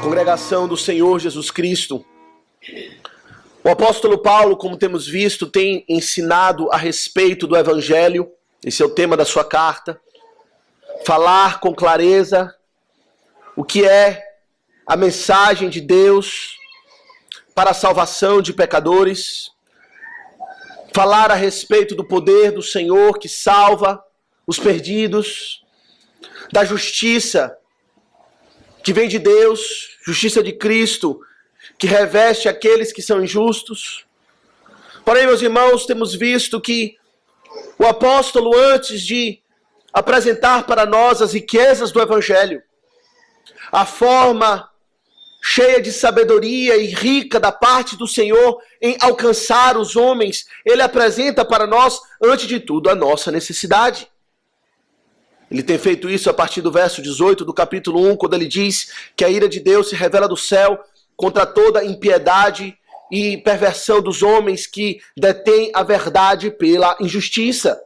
Congregação do Senhor Jesus Cristo, o apóstolo Paulo, como temos visto, tem ensinado a respeito do Evangelho. Esse é o tema da sua carta. Falar com clareza o que é a mensagem de Deus para a salvação de pecadores. Falar a respeito do poder do Senhor que salva os perdidos, da justiça que vem de Deus, justiça de Cristo, que reveste aqueles que são injustos. Porém, meus irmãos, temos visto que o apóstolo, antes de apresentar para nós as riquezas do Evangelho, a forma cheia de sabedoria e rica da parte do Senhor em alcançar os homens, ele apresenta para nós, antes de tudo, a nossa necessidade. Ele tem feito isso a partir do verso 18 do capítulo 1, quando ele diz que a ira de Deus se revela do céu contra toda impiedade e perversão dos homens que detêm a verdade pela injustiça.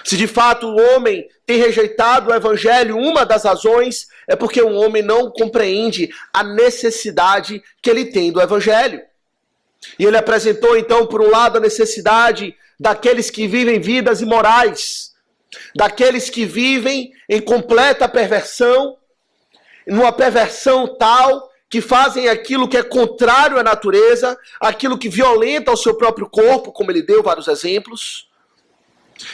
Se de fato o homem tem rejeitado o Evangelho, uma das razões é porque o homem não compreende a necessidade que ele tem do Evangelho. E ele apresentou então, por um lado, a necessidade daqueles que vivem vidas imorais, daqueles que vivem em completa perversão, numa perversão tal que fazem aquilo que é contrário à natureza, aquilo que violenta o seu próprio corpo, como ele deu vários exemplos,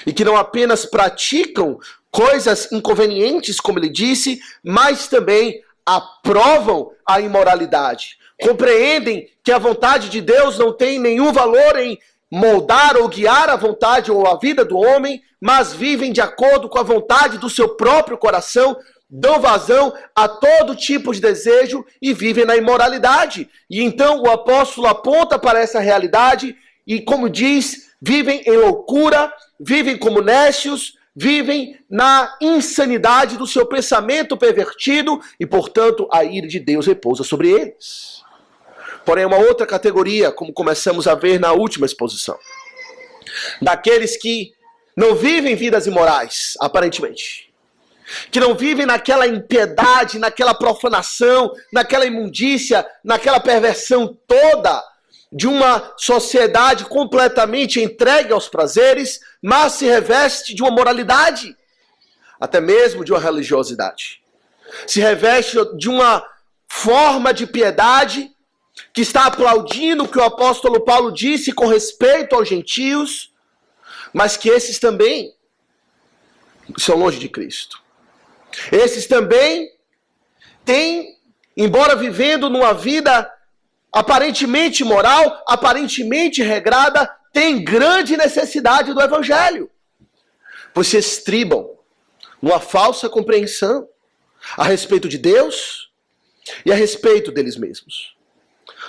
e que não apenas praticam coisas inconvenientes, como ele disse, mas também aprovam a imoralidade. Compreendem que a vontade de Deus não tem nenhum valor em moldar ou guiar a vontade ou a vida do homem, mas vivem de acordo com a vontade do seu próprio coração, dão vazão a todo tipo de desejo e vivem na imoralidade. E então o apóstolo aponta para essa realidade e, como diz, vivem em loucura, vivem como nécios, vivem na insanidade do seu pensamento pervertido e, portanto, a ira de Deus repousa sobre eles. Porém, uma outra categoria, como começamos a ver na última exposição, daqueles que não vivem vidas imorais, aparentemente, que não vivem naquela impiedade, naquela profanação, naquela imundícia, naquela perversão toda de uma sociedade completamente entregue aos prazeres, mas se reveste de uma moralidade, até mesmo de uma religiosidade. Se reveste de uma forma de piedade que está aplaudindo o que o apóstolo Paulo disse com respeito aos gentios, mas que esses também são longe de Cristo. Esses também têm, embora vivendo numa vida aparentemente moral, aparentemente regrada, têm grande necessidade do Evangelho, pois se estribam numa falsa compreensão a respeito de Deus e a respeito deles mesmos.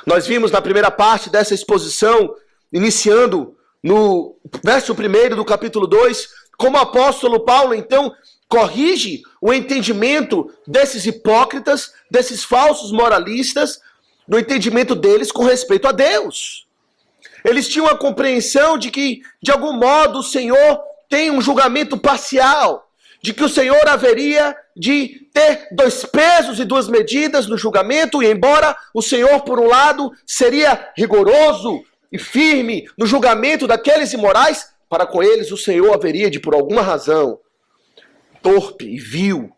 Nós vimos na primeira parte dessa exposição, iniciando no verso 1 do capítulo 2, como o apóstolo Paulo, então, corrige o entendimento desses hipócritas, desses falsos moralistas, no entendimento deles com respeito a Deus. Eles tinham a compreensão de que, de algum modo, o Senhor tem um julgamento parcial, de que o Senhor haveria de ter dois pesos e duas medidas no julgamento, e embora o Senhor, por um lado, seria rigoroso e firme no julgamento daqueles imorais, para com eles o Senhor haveria de, por alguma razão, torpe e vil,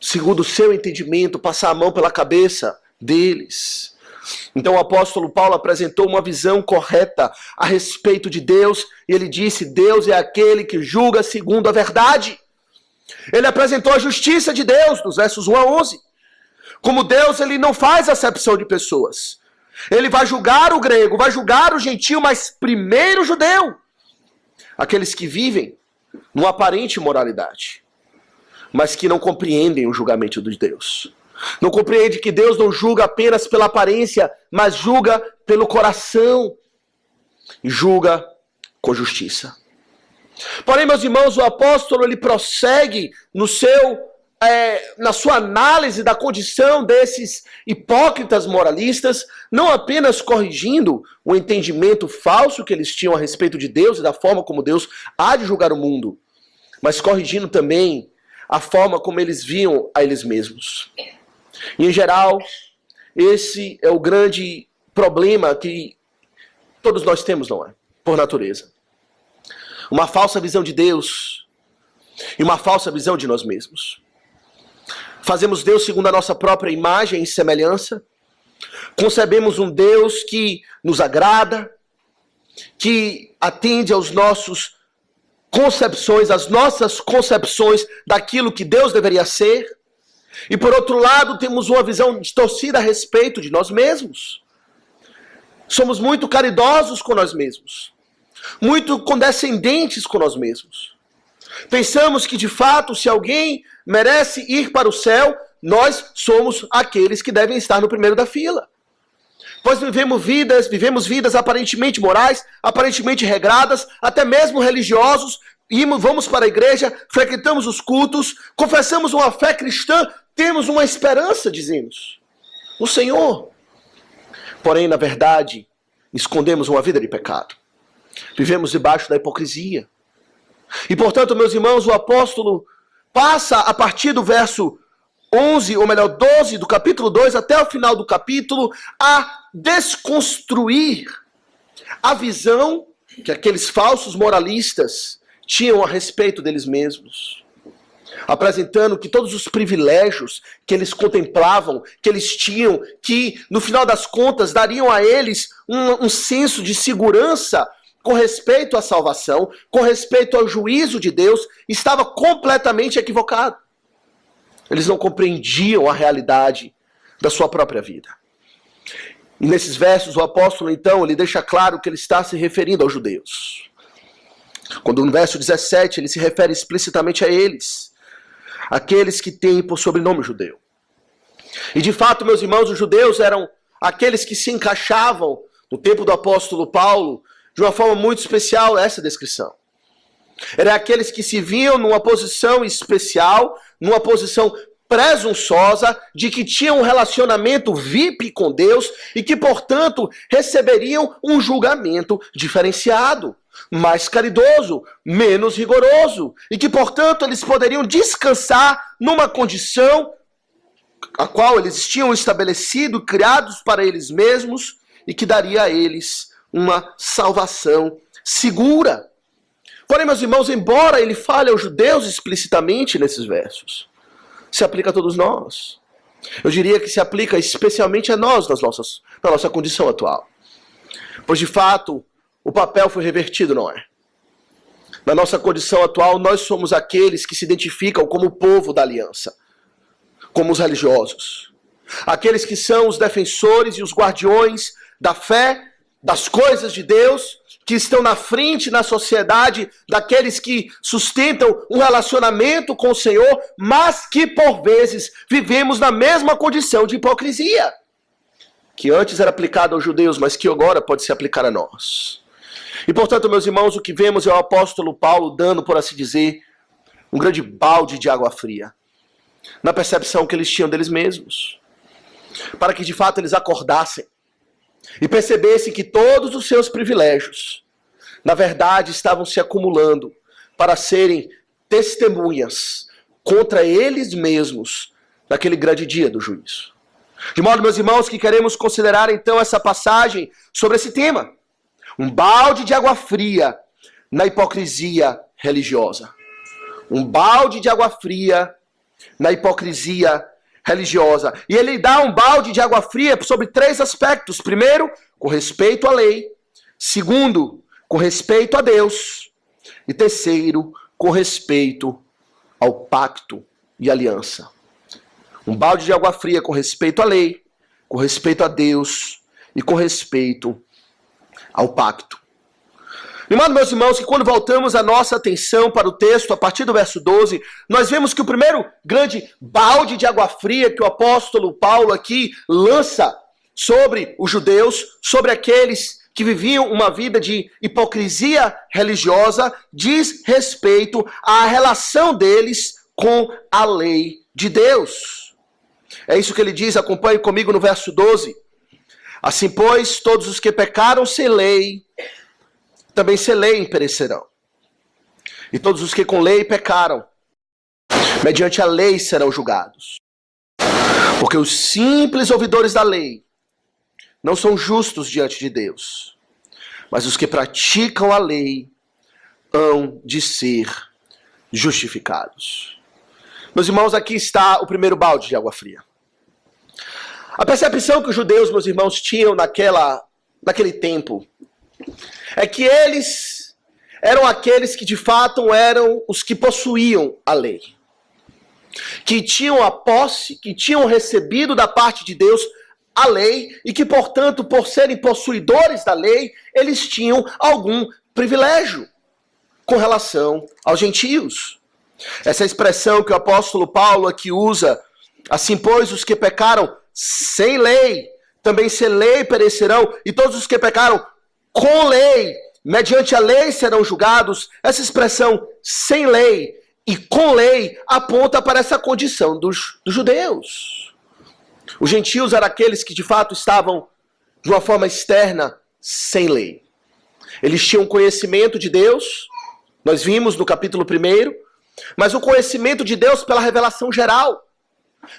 segundo o seu entendimento, passar a mão pela cabeça deles. Então o apóstolo Paulo apresentou uma visão correta a respeito de Deus, e ele disse: Deus é aquele que julga segundo a verdade. Ele apresentou a justiça de Deus, nos versos 1 a 11. Como Deus, ele não faz acepção de pessoas. Ele vai julgar o grego, vai julgar o gentio, mas primeiro o judeu. Aqueles que vivem numa aparente imoralidade, mas que não compreendem o julgamento de Deus. Não compreende que Deus não julga apenas pela aparência, mas julga pelo coração. E julga com justiça. Porém, meus irmãos, o apóstolo ele prossegue na sua análise da condição desses hipócritas moralistas, não apenas corrigindo o entendimento falso que eles tinham a respeito de Deus e da forma como Deus há de julgar o mundo, mas corrigindo também a forma como eles viam a eles mesmos. E, em geral, esse é o grande problema que todos nós temos, não é? Por natureza. Uma falsa visão de Deus e uma falsa visão de nós mesmos. Fazemos Deus segundo a nossa própria imagem e semelhança. Concebemos um Deus que nos agrada, que atende aos nossos concepções, às nossas concepções daquilo que Deus deveria ser. E por outro lado, temos uma visão distorcida a respeito de nós mesmos. Somos muito caridosos com nós mesmos, muito condescendentes com nós mesmos. Pensamos que de fato, se alguém merece ir para o céu, nós somos aqueles que devem estar no primeiro da fila. Pois vivemos vidas aparentemente morais, aparentemente regradas, até mesmo religiosos, vamos para a igreja, frequentamos os cultos, confessamos uma fé cristã, temos uma esperança, dizemos, no Senhor. Porém, na verdade, escondemos uma vida de pecado. Vivemos debaixo da hipocrisia. E, portanto, meus irmãos, o apóstolo passa a partir do verso 11, ou melhor, 12 do capítulo 2 até o final do capítulo, a desconstruir a visão que aqueles falsos moralistas tinham a respeito deles mesmos, apresentando que todos os privilégios que eles contemplavam, que eles tinham, que no final das contas dariam a eles um senso de segurança com respeito à salvação, com respeito ao juízo de Deus, estava completamente equivocado. Eles não compreendiam a realidade da sua própria vida. E nesses versos o apóstolo então ele deixa claro que ele está se referindo aos judeus. Quando no verso 17 ele se refere explicitamente a eles, aqueles que têm por sobrenome judeu. E de fato, meus irmãos, os judeus eram aqueles que se encaixavam no tempo do apóstolo Paulo de uma forma muito especial essa descrição. Eram aqueles que se viam numa posição especial, numa posição presunçosa de que tinham um relacionamento VIP com Deus e que, portanto, receberiam um julgamento diferenciado, mais caridoso, menos rigoroso, e que, portanto, eles poderiam descansar numa condição a qual eles tinham estabelecido, criados para eles mesmos, e que daria a eles uma salvação segura. Porém, meus irmãos, embora ele fale aos judeus explicitamente nesses versos, se aplica a todos nós. Eu diria que se aplica especialmente a nós na nossa condição atual. Pois, de fato, o papel foi revertido, não é? Na nossa condição atual, nós somos aqueles que se identificam como o povo da aliança, como os religiosos. Aqueles que são os defensores e os guardiões da fé, das coisas de Deus, que estão na frente na sociedade daqueles que sustentam um relacionamento com o Senhor, mas que por vezes vivemos na mesma condição de hipocrisia, que antes era aplicada aos judeus, mas que agora pode se aplicar a nós. E portanto, meus irmãos, o que vemos é o apóstolo Paulo dando, por assim dizer, um grande balde de água fria, na percepção que eles tinham deles mesmos, para que de fato eles acordassem e percebessem que todos os seus privilégios, na verdade, estavam se acumulando para serem testemunhas contra eles mesmos naquele grande dia do juízo. De modo, meus irmãos, que queremos considerar então essa passagem sobre esse tema. Um balde de água fria na hipocrisia religiosa. Um balde de água fria na hipocrisia religiosa. E ele dá um balde de água fria sobre três aspectos. Primeiro, com respeito à lei. Segundo, com respeito a Deus. E terceiro, com respeito ao pacto e aliança. Um balde de água fria com respeito à lei, com respeito a Deus e com respeito ao pacto. De modo, meus irmãos, que quando voltamos a nossa atenção para o texto, a partir do verso 12, nós vemos que o primeiro grande balde de água fria que o apóstolo Paulo aqui lança sobre os judeus, sobre aqueles que viviam uma vida de hipocrisia religiosa, diz respeito à relação deles com a lei de Deus. É isso que ele diz, acompanhe comigo no verso 12. Assim, pois, todos os que pecaram sem lei, também sem lei perecerão. E todos os que com lei pecaram, mediante a lei serão julgados. Porque os simples ouvidores da lei não são justos diante de Deus, mas os que praticam a lei hão de ser justificados. Meus irmãos, aqui está o primeiro balde de água fria. A percepção que os judeus, meus irmãos, tinham naquele tempo é que eles eram aqueles que de fato eram os que possuíam a lei, que tinham a posse, que tinham recebido da parte de Deus a lei e que, portanto, por serem possuidores da lei, eles tinham algum privilégio com relação aos gentios. Essa expressão que o apóstolo Paulo aqui usa, assim, pois os que pecaram sem lei, também sem lei perecerão, e todos os que pecaram com lei, mediante a lei serão julgados. Essa expressão sem lei e com lei aponta para essa condição dos judeus. Os gentios eram aqueles que de fato estavam de uma forma externa sem lei. Eles tinham conhecimento de Deus, nós vimos no capítulo 1, mas o conhecimento de Deus pela revelação geral,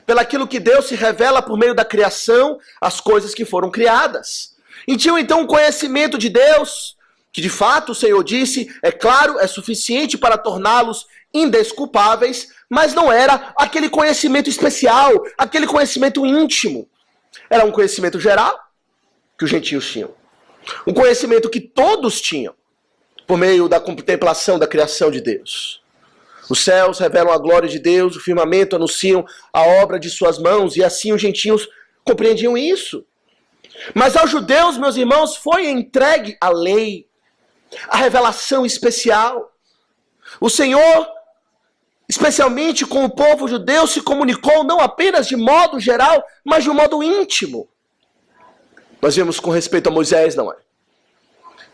pelaquilo que Deus se revela por meio da criação, as coisas que foram criadas. E tinham então um conhecimento de Deus, que de fato o Senhor disse, é claro, é suficiente para torná-los indesculpáveis, mas não era aquele conhecimento especial, aquele conhecimento íntimo. Era um conhecimento geral que os gentios tinham. Um conhecimento que todos tinham, por meio da contemplação da criação de Deus. Os céus revelam a glória de Deus, o firmamento anunciam a obra de suas mãos, e assim os gentios compreendiam isso. Mas aos judeus, meus irmãos, foi entregue a lei, a revelação especial. O Senhor, especialmente com o povo judeu, se comunicou não apenas de modo geral, mas de um modo íntimo. Nós vemos com respeito a Moisés, não é?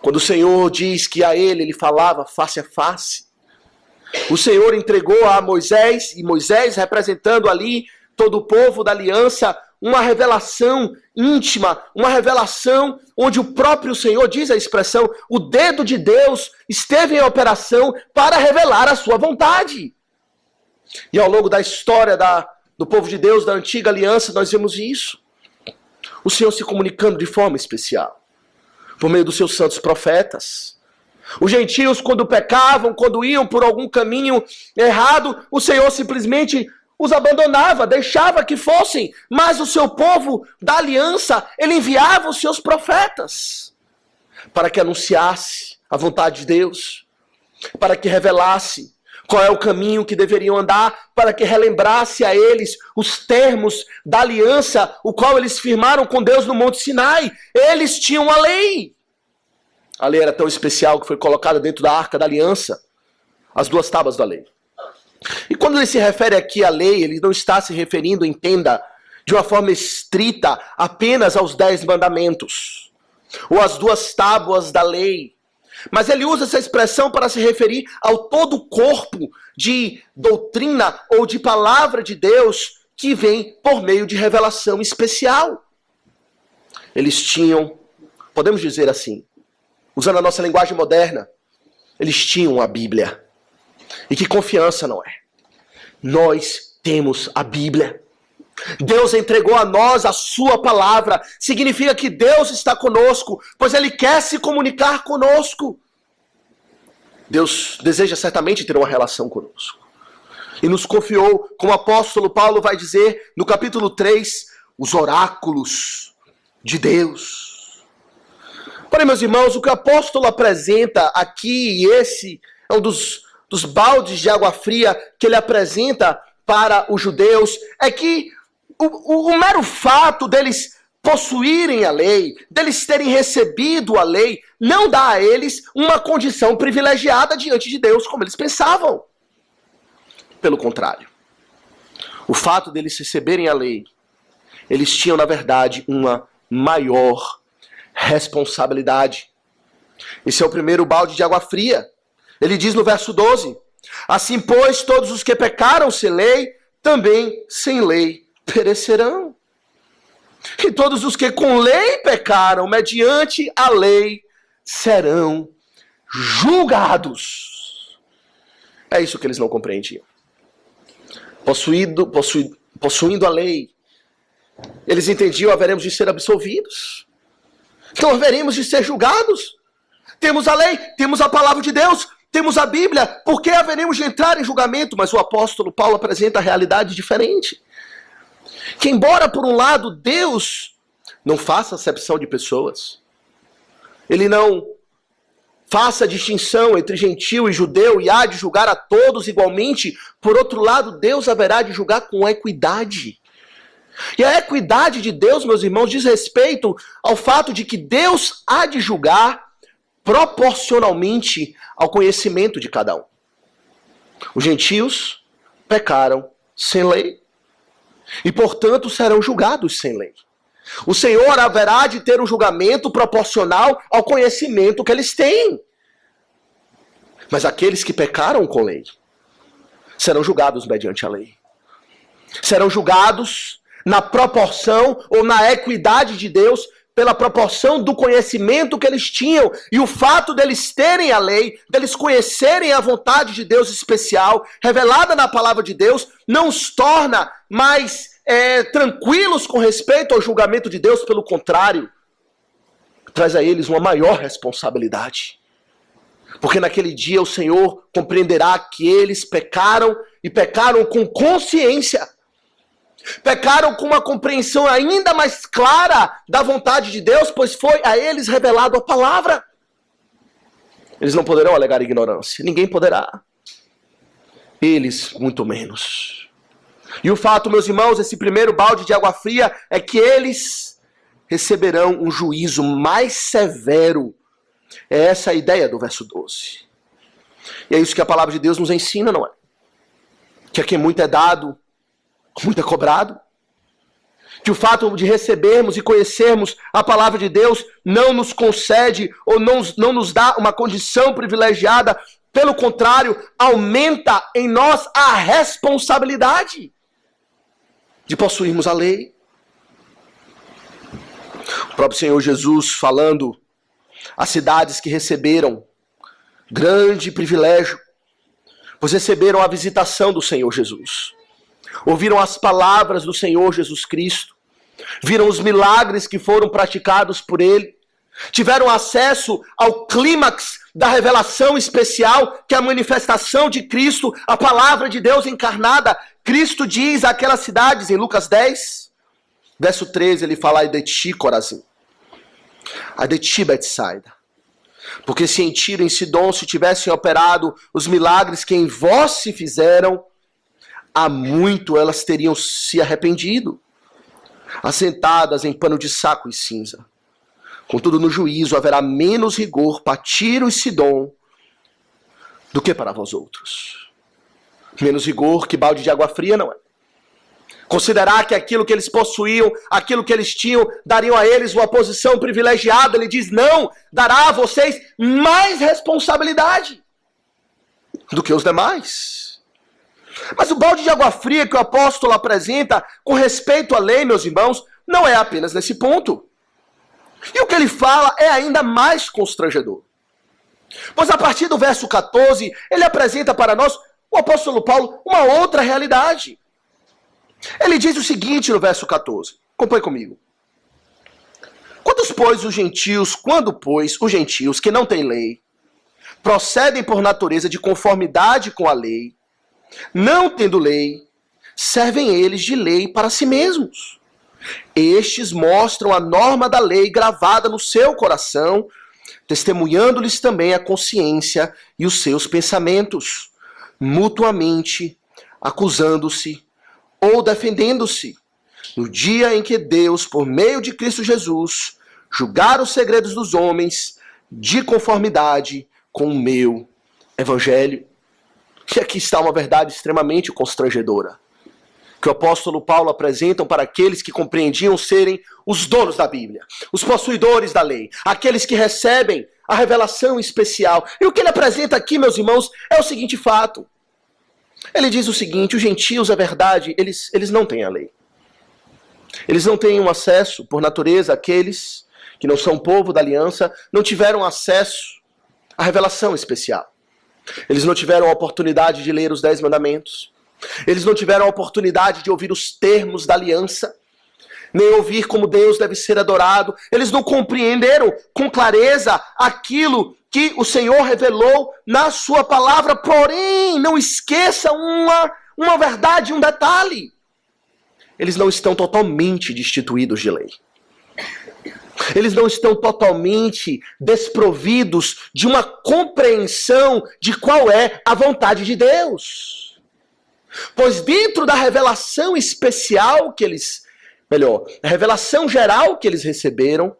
Quando o Senhor diz que a ele falava face a face, o Senhor entregou a Moisés, e Moisés representando ali todo o povo da aliança, uma revelação íntima, uma revelação onde o próprio Senhor, diz a expressão, o dedo de Deus esteve em operação para revelar a sua vontade. E ao longo da história do povo de Deus, da antiga aliança, nós vemos isso. O Senhor se comunicando de forma especial, por meio dos seus santos profetas. Os gentios, quando pecavam, quando iam por algum caminho errado, o Senhor simplesmente os abandonava, deixava que fossem. Mas o seu povo da aliança, ele enviava os seus profetas para que anunciasse a vontade de Deus, para que revelasse qual é o caminho que deveriam andar, para que relembrasse a eles os termos da aliança, o qual eles firmaram com Deus no Monte Sinai. Eles tinham a lei. A lei era tão especial que foi colocada dentro da Arca da Aliança, as 2 tábuas da lei. E quando ele se refere aqui à lei, ele não está se referindo, entenda, de uma forma estrita apenas aos 10 mandamentos, ou às 2 tábuas da lei. Mas ele usa essa expressão para se referir ao todo o corpo de doutrina ou de palavra de Deus que vem por meio de revelação especial. Eles tinham, podemos dizer assim, usando a nossa linguagem moderna, eles tinham a Bíblia. E que confiança, não é? Nós temos a Bíblia. Deus entregou a nós a sua palavra. Significa que Deus está conosco, pois Ele quer se comunicar conosco. Deus deseja certamente ter uma relação conosco. E nos confiou, como o apóstolo Paulo vai dizer no capítulo 3, os oráculos de Deus. Porém, meus irmãos, o que o apóstolo apresenta aqui, e esse é um dos baldes de água fria que ele apresenta para os judeus, é que o mero fato deles possuírem a lei, deles terem recebido a lei, não dá a eles uma condição privilegiada diante de Deus, como eles pensavam. Pelo contrário, o fato deles receberem a lei, eles tinham, na verdade, uma maior responsabilidade. Esse é o primeiro balde de água fria. Ele diz no verso 12, assim, pois, todos os que pecaram sem lei, também sem lei perecerão. E todos os que com lei pecaram, mediante a lei, serão julgados. É isso que eles não compreendiam. Possuindo a lei, Eles entendiam: haveremos de ser absolvidos. Então haveremos de ser julgados. Temos a lei, temos a palavra de Deus, temos a Bíblia. Por que haveremos de entrar em julgamento? Mas o apóstolo Paulo apresenta a realidade diferente. Que embora por um lado Deus não faça acepção de pessoas, Ele não faça distinção entre gentil e judeu e há de julgar a todos igualmente, por outro lado Deus haverá de julgar com equidade. E a equidade de Deus, meus irmãos, diz respeito ao fato de que Deus há de julgar proporcionalmente ao conhecimento de cada um. Os gentios pecaram sem lei e, portanto, serão julgados sem lei. O Senhor haverá de ter um julgamento proporcional ao conhecimento que eles têm. Mas aqueles que pecaram com lei serão julgados mediante a lei. Serão julgados na proporção ou na equidade de Deus, pela proporção do conhecimento que eles tinham. E o fato deles terem a lei, deles conhecerem a vontade de Deus especial, revelada na palavra de Deus, não os torna mais tranquilos com respeito ao julgamento de Deus. Pelo contrário, traz a eles uma maior responsabilidade. Porque naquele dia o Senhor compreenderá que eles pecaram e pecaram com consciência. Pecaram com uma compreensão ainda mais clara da vontade de Deus, pois foi a eles revelado a palavra. Eles não poderão alegar ignorância, ninguém poderá. Eles, muito menos. E o fato, meus irmãos, esse primeiro balde de água fria é que eles receberão um juízo mais severo. É essa a ideia do verso 12. E é isso que a palavra de Deus nos ensina, não é? Que a quem muito é dado, muito é cobrado. Que o fato de recebermos e conhecermos a palavra de Deus não nos concede ou não nos dá uma condição privilegiada. Pelo contrário, aumenta em nós a responsabilidade de possuirmos a lei. O próprio Senhor Jesus falando às cidades que receberam grande privilégio, pois receberam a visitação do Senhor Jesus. Ouviram as palavras do Senhor Jesus Cristo, viram os milagres que foram praticados por Ele, tiveram acesso ao clímax da revelação especial, que é a manifestação de Cristo, a palavra de Deus encarnada. Cristo diz àquelas cidades, em Lucas 10, verso 13, ele fala: ai de ti, Corazim, ai de ti, Betsaida, porque se em Tiro e em Sidom se tivessem operado os milagres que em vós se fizeram, há muito elas teriam se arrependido, assentadas em pano de saco e cinza. Contudo, no juízo haverá menos rigor para Tiro e Sidom do que para vós outros. Menos rigor que balde de água fria, não é? Considerar que aquilo que eles possuíam, aquilo que eles tinham, dariam a eles uma posição privilegiada. Ele diz: não, dará a vocês mais responsabilidade do que os demais. Mas o balde de água fria que o apóstolo apresenta com respeito à lei, meus irmãos, não é apenas nesse ponto. E o que ele fala é ainda mais constrangedor. Pois a partir do verso 14, ele apresenta para nós, o apóstolo Paulo, uma outra realidade. Ele diz o seguinte no verso 14, acompanhe comigo. Quando, pois, os gentios que não têm lei, procedem por natureza de conformidade com a lei, não tendo lei, servem eles de lei para si mesmos. Estes mostram a norma da lei gravada no seu coração, testemunhando-lhes também a consciência e os seus pensamentos, mutuamente acusando-se ou defendendo-se, no dia em que Deus, por meio de Cristo Jesus, julgar os segredos dos homens de conformidade com o meu evangelho. E aqui está uma verdade extremamente constrangedora, que o apóstolo Paulo apresenta para aqueles que compreendiam serem os donos da Bíblia, os possuidores da lei, aqueles que recebem a revelação especial. E o que ele apresenta aqui, meus irmãos, é o seguinte fato. Ele diz o seguinte: os gentios, é verdade, eles não têm a lei. Eles não têm um acesso, por natureza, aqueles que não são povo da aliança, não tiveram acesso à revelação especial. Eles não tiveram a oportunidade de ler os 10 mandamentos. Eles não tiveram a oportunidade de ouvir os termos da aliança. nem ouvir como Deus deve ser adorado. Eles não compreenderam com clareza aquilo que o Senhor revelou na sua palavra. Porém, não esqueça uma verdade, um detalhe. Eles não estão totalmente destituídos de lei. Eles não estão totalmente desprovidos de uma compreensão de qual é a vontade de Deus. Pois dentro da revelação especial que eles, a revelação geral que eles receberam,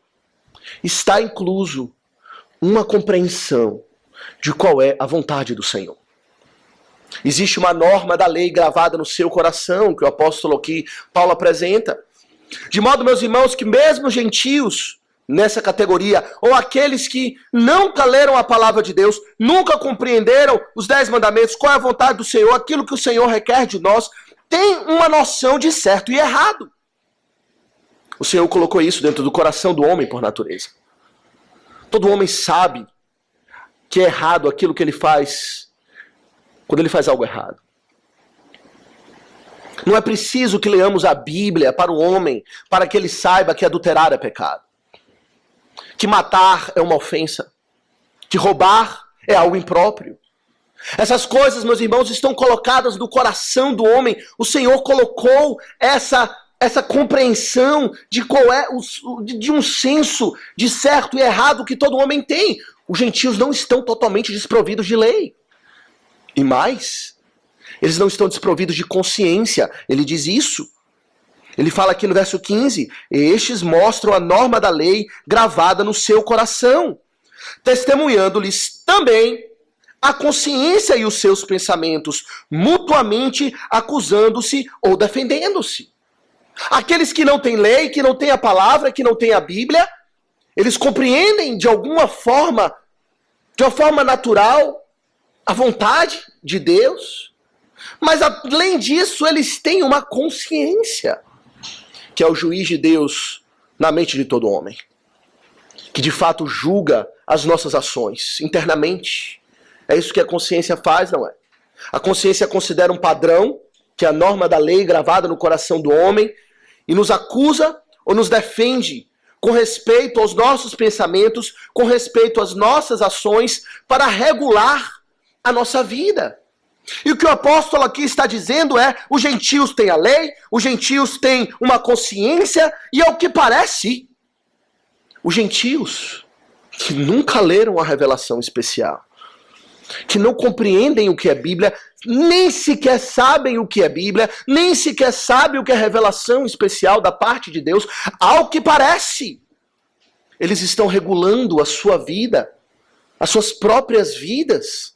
está incluso uma compreensão de qual é a vontade do Senhor. Existe uma norma da lei gravada no seu coração, que o apóstolo aqui, Paulo, apresenta. De modo, meus irmãos, que mesmo gentios nessa categoria, ou aqueles que nunca leram a palavra de Deus, nunca compreenderam os 10 mandamentos, qual é a vontade do Senhor, aquilo que o Senhor requer de nós, tem uma noção de certo e errado. O Senhor colocou isso dentro do coração do homem por natureza. Todo homem sabe que é errado aquilo que ele faz quando ele faz algo errado. Não é preciso que leamos a Bíblia para o homem para que ele saiba que adulterar é pecado, que matar é uma ofensa, que roubar é algo impróprio. Essas coisas, meus irmãos, estão colocadas no coração do homem. O Senhor colocou essa compreensão de qual é de um senso de certo e errado que todo homem tem. Os gentios não estão totalmente desprovidos de lei. E mais, eles não estão desprovidos de consciência. Ele diz isso. Ele fala aqui no verso 15, estes mostram a norma da lei gravada no seu coração, testemunhando-lhes também a consciência e os seus pensamentos, mutuamente acusando-se ou defendendo-se. Aqueles que não têm lei, que não têm a palavra, que não têm a Bíblia, eles compreendem de alguma forma, de uma forma natural, a vontade de Deus, mas além disso eles têm uma consciência, que é o juiz de Deus na mente de todo homem, que de fato julga as nossas ações internamente. É isso que a consciência faz, não é? A consciência considera um padrão, que é a norma da lei gravada no coração do homem, e nos acusa ou nos defende com respeito aos nossos pensamentos, com respeito às nossas ações, para regular a nossa vida. E o que o apóstolo aqui está dizendo é, os gentios têm a lei, os gentios têm uma consciência, e ao que parece, os gentios que nunca leram a revelação especial, que não compreendem o que é Bíblia, nem sequer sabem o que é Bíblia, nem sequer sabem o que é revelação especial da parte de Deus, ao que parece, eles estão regulando a sua vida, as suas próprias vidas,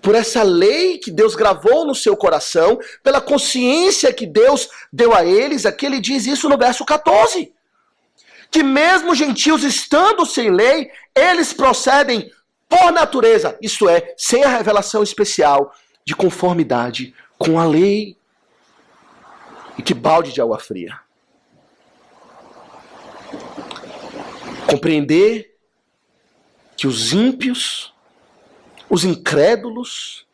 por essa lei que Deus gravou no seu coração, pela consciência que Deus deu a eles. Aqui ele diz isso no verso 14, que mesmo gentios estando sem lei, eles procedem por natureza, isto é, sem a revelação especial, de conformidade com a lei. E que balde de água fria. Compreender que os ímpios, os incrédulos,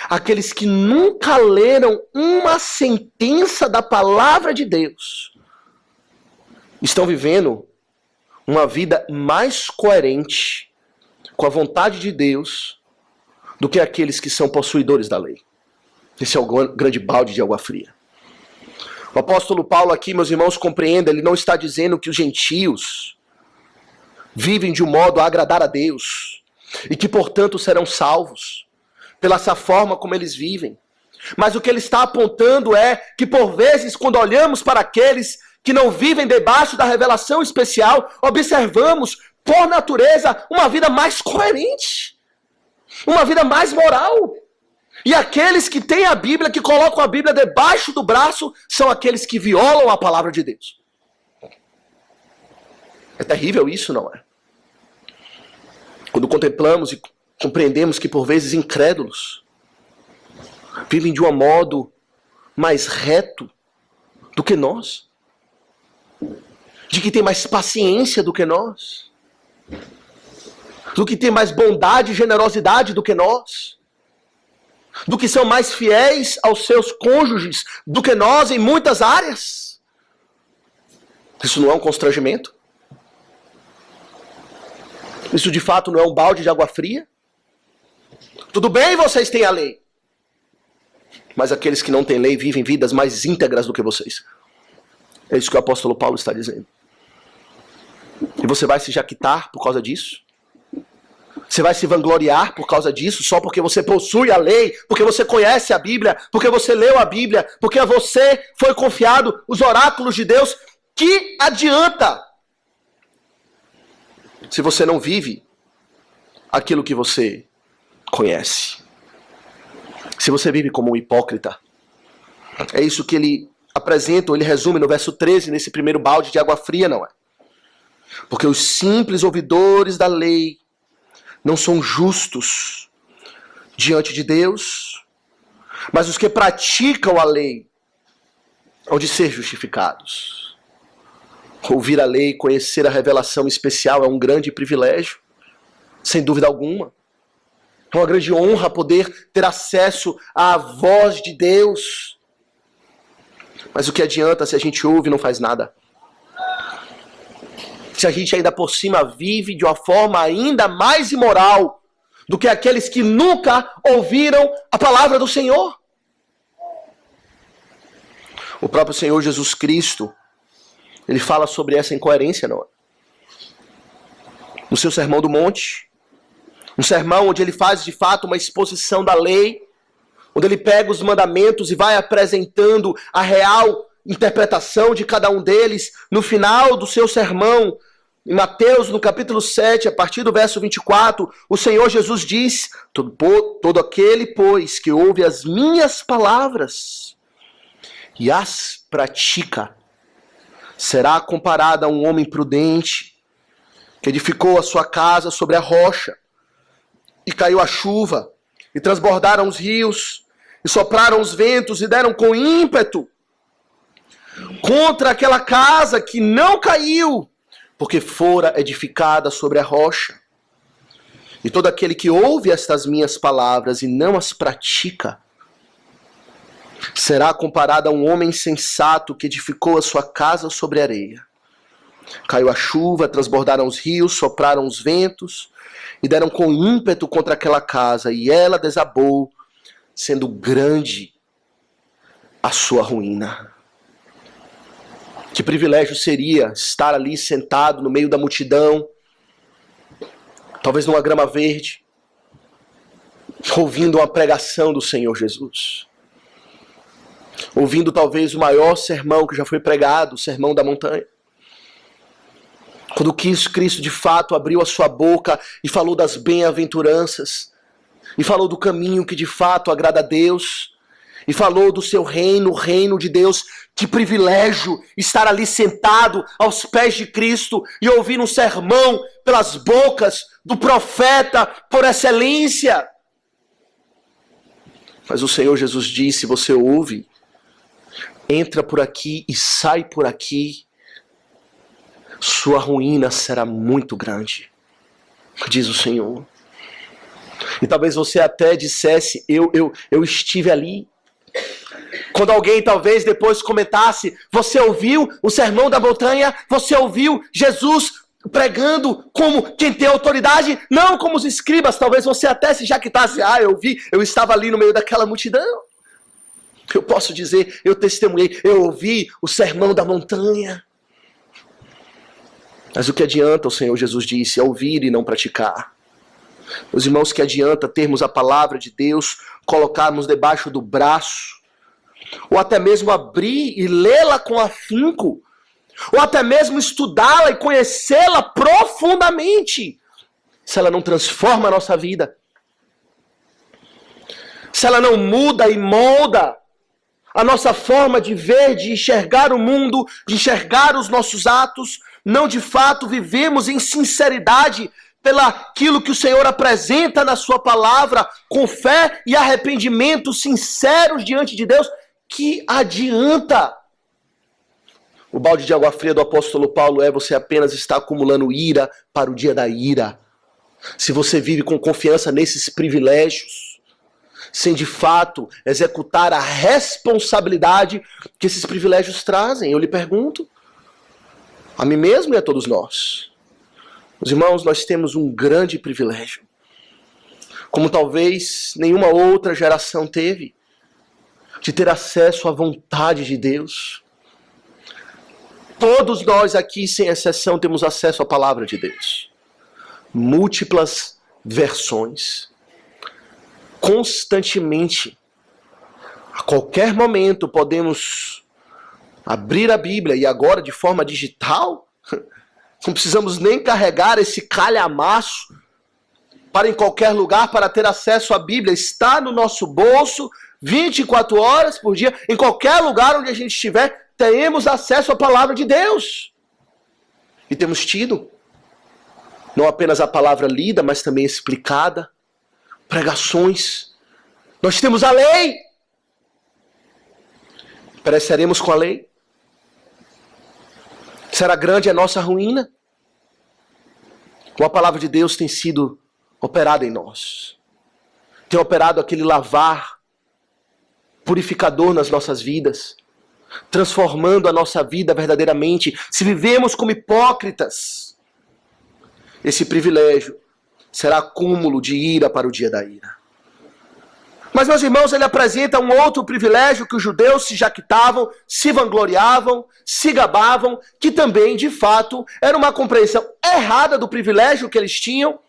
aqueles que nunca leram uma sentença da palavra de Deus, estão vivendo uma vida mais coerente com a vontade de Deus do que aqueles que são possuidores da lei. Esse é o grande balde de água fria. O apóstolo Paulo aqui, meus irmãos, compreenda, ele não está dizendo que os gentios vivem de um modo a agradar a Deus e que, portanto, serão salvos pela essa forma como eles vivem. Mas o que ele está apontando é que, por vezes, quando olhamos para aqueles que não vivem debaixo da revelação especial, observamos, por natureza, uma vida mais coerente, uma vida mais moral. E aqueles que têm a Bíblia, que colocam a Bíblia debaixo do braço, são aqueles que violam a palavra de Deus. É terrível isso, não é? Quando contemplamos e compreendemos que, por vezes, incrédulos vivem de um modo mais reto do que nós, de que tem mais paciência do que nós, do que tem mais bondade e generosidade do que nós, do que são mais fiéis aos seus cônjuges do que nós em muitas áreas. Isso não é um constrangimento? Isso de fato não é um balde de água fria? Tudo bem, vocês têm a lei. Mas aqueles que não têm lei vivem vidas mais íntegras do que vocês. É isso que o apóstolo Paulo está dizendo. E você vai se jactar por causa disso? Você vai se vangloriar por causa disso, só porque você possui a lei, porque você conhece a Bíblia, porque você leu a Bíblia, porque a você foi confiado os oráculos de Deus? Que adianta se você não vive aquilo que você conhece? Se você vive como um hipócrita. É isso que ele apresenta, ele resume no verso 13, nesse primeiro balde de água fria, não é? Porque os simples ouvidores da lei não são justos diante de Deus, mas os que praticam a lei hão de ser justificados. Ouvir a lei, conhecer a revelação especial é um grande privilégio, sem dúvida alguma. É uma grande honra poder ter acesso à voz de Deus. Mas o que adianta se a gente ouve e não faz nada? Se a gente ainda por cima vive de uma forma ainda mais imoral do que aqueles que nunca ouviram a palavra do Senhor. O próprio Senhor Jesus Cristo, ele fala sobre essa incoerência, não é? No seu Sermão do Monte, um sermão onde ele faz de fato uma exposição da lei, onde ele pega os mandamentos e vai apresentando a real interpretação de cada um deles. No final do seu sermão, em Mateus, no capítulo 7, a partir do verso 24, o Senhor Jesus diz: todo aquele, pois, que ouve as minhas palavras e as pratica, será comparado a um homem prudente que edificou a sua casa sobre a rocha, e caiu a chuva, e transbordaram os rios, e sopraram os ventos, e deram com ímpeto contra aquela casa que não caiu, porque fora edificada sobre a rocha. E todo aquele que ouve estas minhas palavras e não as pratica, será comparado a um homem insensato que edificou a sua casa sobre areia. Caiu a chuva, transbordaram os rios, sopraram os ventos, e deram com ímpeto contra aquela casa, e ela desabou, sendo grande a sua ruína. Que privilégio seria estar ali sentado no meio da multidão, talvez numa grama verde, ouvindo uma pregação do Senhor Jesus. Ouvindo talvez o maior sermão que já foi pregado, o Sermão da Montanha. Quando Cristo de fato abriu a sua boca e falou das bem-aventuranças, e falou do caminho que de fato agrada a Deus, e falou do seu reino, o reino de Deus. Que privilégio estar ali sentado aos pés de Cristo e ouvir um sermão pelas bocas do profeta por excelência. Mas o Senhor Jesus disse: você ouve, entra por aqui e sai por aqui, sua ruína será muito grande, diz o Senhor. E talvez você até dissesse: eu estive ali. Quando alguém talvez depois comentasse: você ouviu o Sermão da Montanha? Você ouviu Jesus pregando como quem tem autoridade? Não como os escribas. Talvez você até se jactasse: eu estava ali no meio daquela multidão. Eu posso dizer: eu testemunhei, eu ouvi o Sermão da Montanha. Mas o que adianta, o Senhor Jesus disse, é ouvir e não praticar. Meus irmãos, que adianta termos a palavra de Deus, colocarmos debaixo do braço, ou até mesmo abrir e lê-la com afinco, ou até mesmo estudá-la e conhecê-la profundamente, se ela não transforma a nossa vida, se ela não muda e molda a nossa forma de ver, de enxergar o mundo, de enxergar os nossos atos, não de fato vivemos em sinceridade pelaquilo que o Senhor apresenta na sua palavra, com fé e arrependimento sinceros diante de Deus, que adianta? O balde de água fria do apóstolo Paulo é: você apenas está acumulando ira para o dia da ira. Se você vive com confiança nesses privilégios, sem de fato executar a responsabilidade que esses privilégios trazem, eu lhe pergunto, a mim mesmo e a todos nós. Meus irmãos, nós temos um grande privilégio, como talvez nenhuma outra geração teve, de ter acesso à vontade de Deus. Todos nós aqui, sem exceção, temos acesso à palavra de Deus. Múltiplas versões. Constantemente, a qualquer momento, podemos abrir a Bíblia, e agora de forma digital, não precisamos nem carregar esse calhamaço para em qualquer lugar para ter acesso à Bíblia. Está no nosso bolso, 24 horas por dia, em qualquer lugar onde a gente estiver, temos acesso à palavra de Deus. E temos tido não apenas a palavra lida, mas também explicada, pregações. Nós temos a lei. Pereceremos com a lei? Será grande a nossa ruína? Ou a palavra de Deus tem sido operada em nós? Tem operado aquele lavar purificador nas nossas vidas, transformando a nossa vida verdadeiramente. Se vivemos como hipócritas, esse privilégio será acúmulo de ira para o dia da ira. Mas, meus irmãos, ele apresenta um outro privilégio que os judeus se jactavam, se vangloriavam, se gabavam, que também, de fato, era uma compreensão errada do privilégio que eles tinham,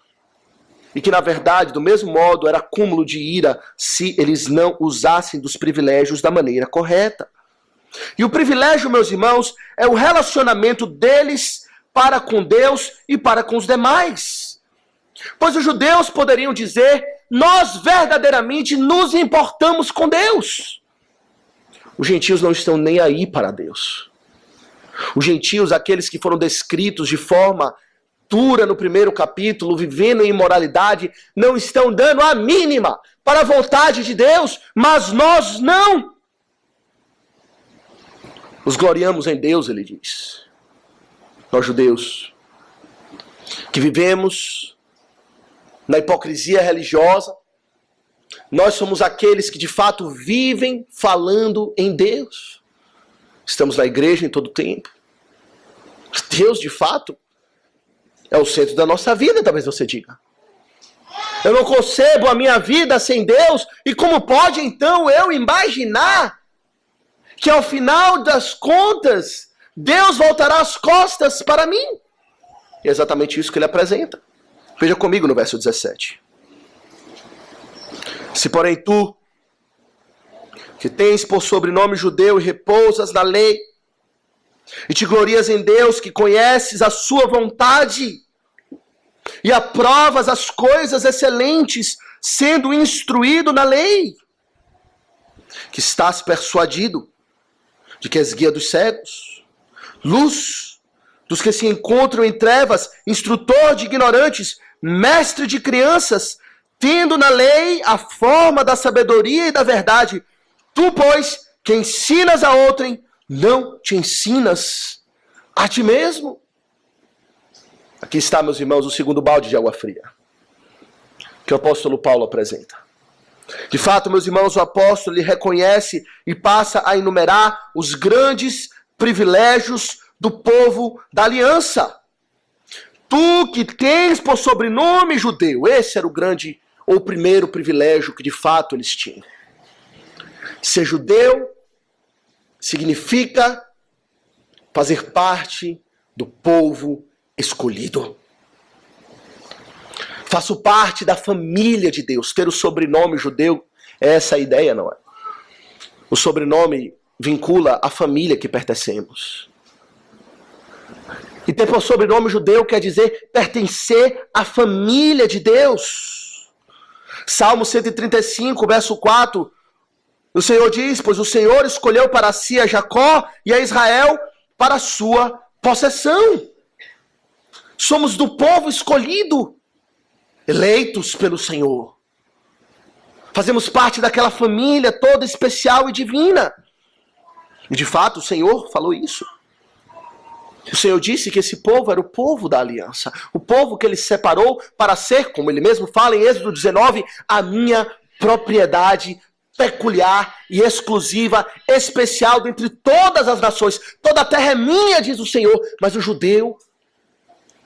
e que, na verdade, do mesmo modo, era acúmulo de ira se eles não usassem dos privilégios da maneira correta. E o privilégio, meus irmãos, é o relacionamento deles para com Deus e para com os demais. Pois os judeus poderiam dizer: nós verdadeiramente nos importamos com Deus. Os gentios não estão nem aí para Deus. Os gentios, aqueles que foram descritos de forma dura no primeiro capítulo, vivendo em imoralidade, não estão dando a mínima para a vontade de Deus, mas nós não. Nos gloriamos em Deus, ele diz. Nós judeus, que vivemos na hipocrisia religiosa, nós somos aqueles que de fato vivem falando em Deus. Estamos na igreja em todo tempo. Deus, de fato, é o centro da nossa vida, talvez você diga. Eu não concebo a minha vida sem Deus, e como pode então eu imaginar que ao final das contas, Deus voltará as costas para mim? É exatamente isso que ele apresenta. Veja comigo no verso 17. Se porém tu, que tens por sobrenome judeu e repousas na lei, e te glorias em Deus, que conheces a sua vontade, e aprovas as coisas excelentes, sendo instruído na lei, que estás persuadido de que és guia dos cegos, luz dos que se encontram em trevas, instrutor de ignorantes, mestre de crianças, tendo na lei a forma da sabedoria e da verdade. Tu, pois, que ensinas a outrem, não te ensinas a ti mesmo. Aqui está, meus irmãos, o segundo balde de água fria que o apóstolo Paulo apresenta. De fato, meus irmãos, o apóstolo ele reconhece e passa a enumerar os grandes privilégios do povo da aliança. Tu que tens por sobrenome judeu, esse era o grande ou primeiro privilégio que de fato eles tinham. Ser judeu significa fazer parte do povo escolhido. Faço parte da família de Deus. Ter o sobrenome judeu é essa a ideia, não é? O sobrenome vincula a família que pertencemos. E ter por sobrenome judeu quer dizer pertencer à família de Deus. Salmo 135, verso 4, o Senhor diz: pois o Senhor escolheu para si a Jacó e a Israel para a sua possessão. Somos do povo escolhido, eleitos pelo Senhor. Fazemos parte daquela família toda especial e divina. E de fato o Senhor falou isso. O Senhor disse que esse povo era o povo da aliança. O povo que ele separou para ser, como ele mesmo fala em Êxodo 19, a minha propriedade peculiar e exclusiva, especial dentre todas as nações. Toda a terra é minha, diz o Senhor, mas o judeu,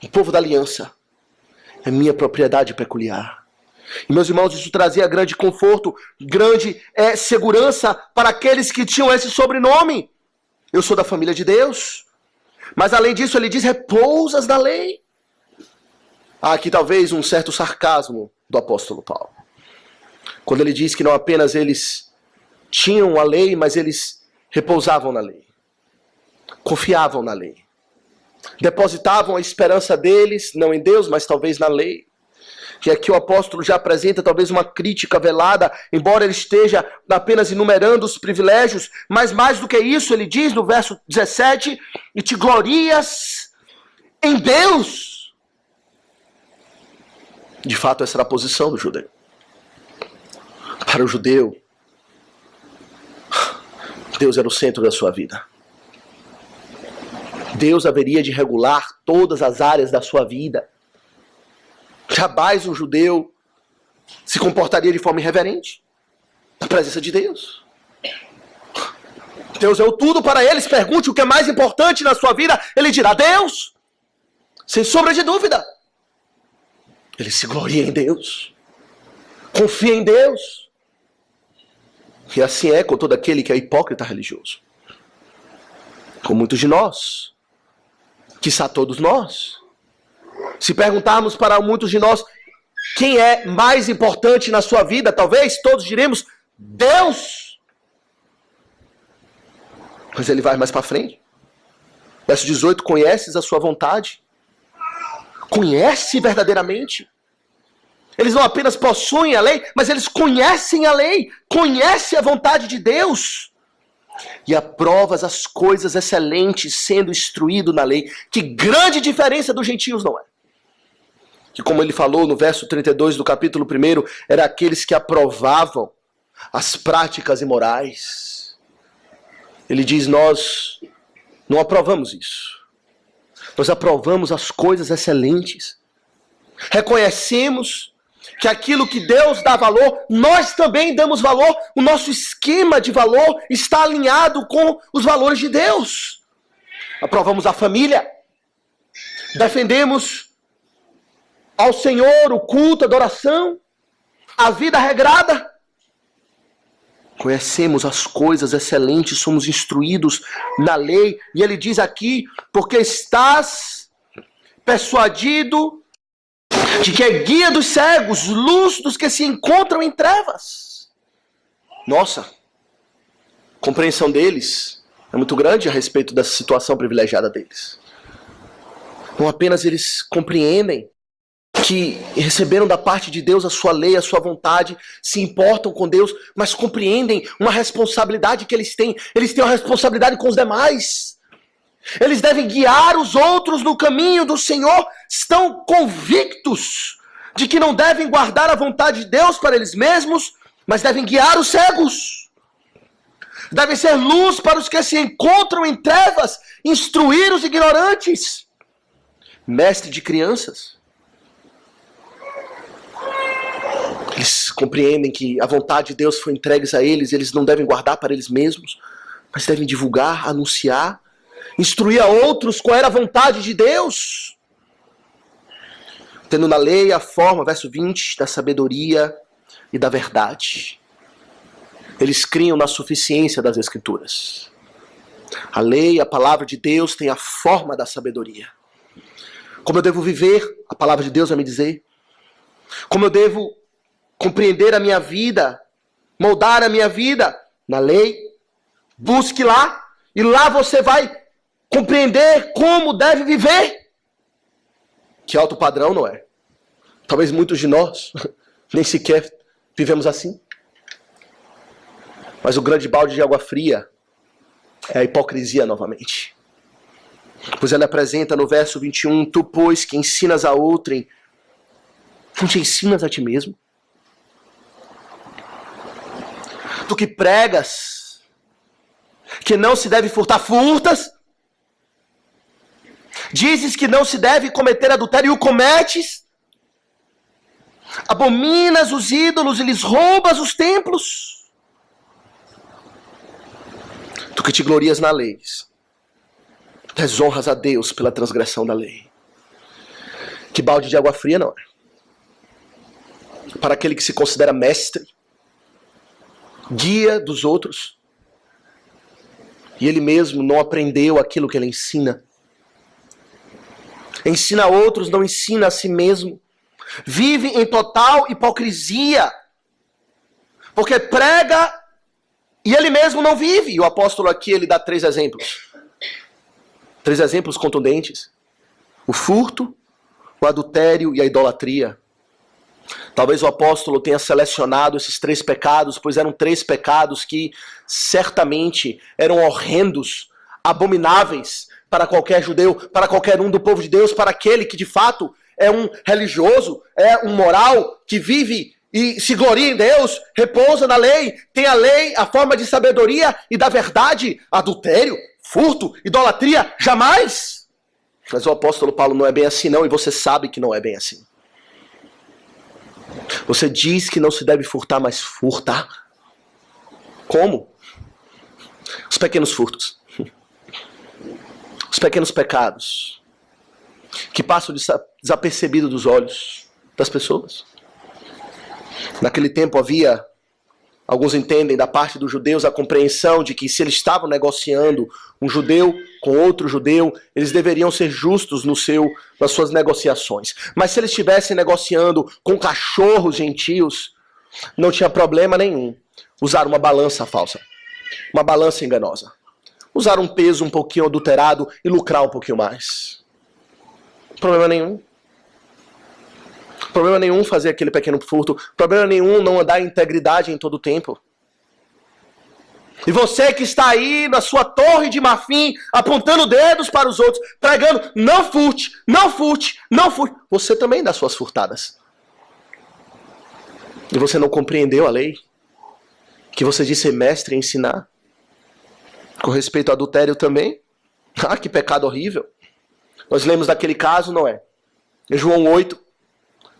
o povo da aliança, é minha propriedade peculiar. E, meus irmãos, isso trazia grande conforto, grande segurança para aqueles que tinham esse sobrenome. Eu sou da família de Deus. Mas além disso, ele diz, repousas na lei. Há aqui talvez um certo sarcasmo do apóstolo Paulo. Quando ele diz que não apenas eles tinham a lei, mas eles repousavam na lei. Confiavam na lei. Depositavam a esperança deles, não em Deus, mas talvez na lei. E aqui o apóstolo já apresenta talvez uma crítica velada, embora ele esteja apenas enumerando os privilégios, mas mais do que isso, ele diz no verso 17, e te glorias em Deus. De fato, essa era a posição do judeu. Para o judeu, Deus era o centro da sua vida. Deus haveria de regular todas as áreas da sua vida. Jamais um judeu se comportaria de forma irreverente na presença de Deus. Deus é o tudo para eles. Pergunte o que é mais importante na sua vida. Ele dirá Deus. Sem sombra de dúvida. Ele se gloria em Deus. Confia em Deus. E assim é com todo aquele que é hipócrita religioso. Com muitos de nós. Quiçá todos nós. Se perguntarmos para muitos de nós quem é mais importante na sua vida, talvez todos diremos Deus. Mas ele vai mais para frente. Verso 18, conheces a sua vontade? Conhece verdadeiramente? Eles não apenas possuem a lei, mas eles conhecem a lei, conhecem a vontade de Deus. E aprovas as coisas excelentes sendo instruído na lei. Que grande diferença dos gentios, não é? Que como ele falou no verso 32 do capítulo 1, eram aqueles que aprovavam as práticas imorais. Ele diz, nós não aprovamos isso. Nós aprovamos as coisas excelentes. Reconhecemos que aquilo que Deus dá valor, nós também damos valor. O nosso esquema de valor está alinhado com os valores de Deus. Aprovamos a família. Defendemos ao Senhor o culto, a adoração, a vida regrada. Conhecemos as coisas excelentes, somos instruídos na lei. E ele diz aqui, porque estás persuadido de que é guia dos cegos, luz dos que se encontram em trevas. Nossa, a compreensão deles é muito grande a respeito da situação privilegiada deles. Não apenas eles compreendem que receberam da parte de Deus a sua lei, a sua vontade, se importam com Deus, mas compreendem uma responsabilidade que eles têm. Eles têm uma responsabilidade com os demais. Eles devem guiar os outros no caminho do Senhor. Estão convictos de que não devem guardar a vontade de Deus para eles mesmos, mas devem guiar os cegos. Devem ser luz para os que se encontram em trevas, instruir os ignorantes. Mestre de crianças. Eles compreendem que a vontade de Deus foi entregue a eles, eles não devem guardar para eles mesmos, mas devem divulgar, anunciar, instruir a outros qual era a vontade de Deus. Tendo na lei a forma, verso 20, da sabedoria e da verdade. Eles criam na suficiência das Escrituras. A lei, a palavra de Deus tem a forma da sabedoria. Como eu devo viver, a palavra de Deus vai me dizer. Como eu devo compreender a minha vida, moldar a minha vida na lei. Busque lá, e lá você vai compreender como deve viver. Que alto padrão, não é? Talvez muitos de nós nem sequer vivemos assim. Mas o grande balde de água fria é a hipocrisia novamente. Pois ela apresenta no verso 21, tu, pois, que ensinas a outrem, não te ensinas a ti mesmo? Tu que pregas que não se deve furtar, furtas? Dizes que não se deve cometer adultério e o cometes? Abominas os ídolos e lhes roubas os templos? porque te glorias na lei. Desonras a Deus pela transgressão da lei. Que balde de água fria não é? Para aquele que se considera mestre, guia dos outros, e ele mesmo não aprendeu aquilo que ele ensina. Ensina a outros, não ensina a si mesmo. Vive em total hipocrisia, porque prega e ele mesmo não vive. E o apóstolo aqui, ele dá 3 exemplos. 3 exemplos contundentes: o furto, o adultério e a idolatria. Talvez o apóstolo tenha selecionado esses 3 pecados, pois eram 3 pecados que certamente eram horrendos, abomináveis para qualquer judeu, para qualquer um do povo de Deus, para aquele que de fato é um religioso, é um moral, que vive e se gloria em Deus, repousa na lei, tem a lei, a forma de sabedoria e da verdade. Adultério, furto, idolatria, jamais! Mas o apóstolo Paulo não é bem assim não, e você sabe que não é bem assim. Você diz que não se deve furtar, mas furta. Como? Os pequenos furtos. Os pequenos pecados que passam desapercebidos dos olhos das pessoas. Naquele tempo havia, alguns entendem, da parte dos judeus, a compreensão de que se eles estavam negociando um judeu com outro judeu, eles deveriam ser justos nas suas negociações. Mas se eles estivessem negociando com cachorros gentios, não tinha problema nenhum usar uma balança falsa, uma balança enganosa. Usar um peso um pouquinho adulterado e lucrar um pouquinho mais. Problema nenhum. Problema nenhum fazer aquele pequeno furto. Problema nenhum não andar em integridade em todo o tempo. E você que está aí na sua torre de marfim, apontando dedos para os outros, pregando, não furte, não furte, não furte. Você também dá suas furtadas. E você não compreendeu a lei? Que você disse ser mestre em ensinar? Com respeito ao adultério também? Ah, que pecado horrível. Nós lemos daquele caso, não é? Em João 8,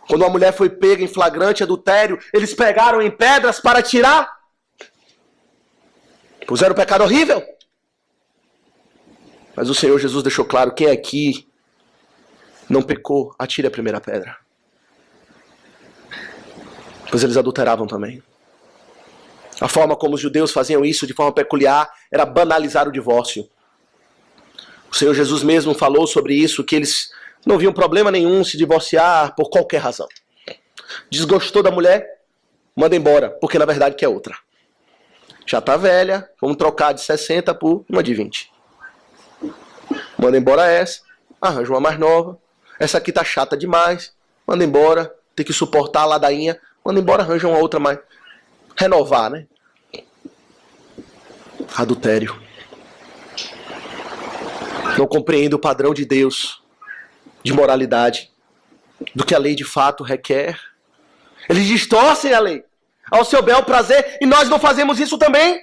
quando uma mulher foi pega em flagrante adultério, eles pegaram em pedras para tirar. Puseram um pecado horrível. Mas o Senhor Jesus deixou claro: quem aqui não pecou, atire a primeira pedra. Pois eles adulteravam também. A forma como os judeus faziam isso de forma peculiar era banalizar o divórcio. O Senhor Jesus mesmo falou sobre isso, que eles não viam problema nenhum se divorciar por qualquer razão. Desgostou da mulher? Manda embora, porque na verdade quer outra. Já está velha, vamos trocar de 60 por uma de 20. Manda embora essa, arranja uma mais nova. Essa aqui tá chata demais, manda embora, tem que suportar a ladainha. Manda embora, arranja uma outra mais. Renovar, né? Adultério. Não compreende o padrão de Deus, de moralidade, do que a lei de fato requer. Eles distorcem a lei ao seu bel prazer, e nós não fazemos isso também.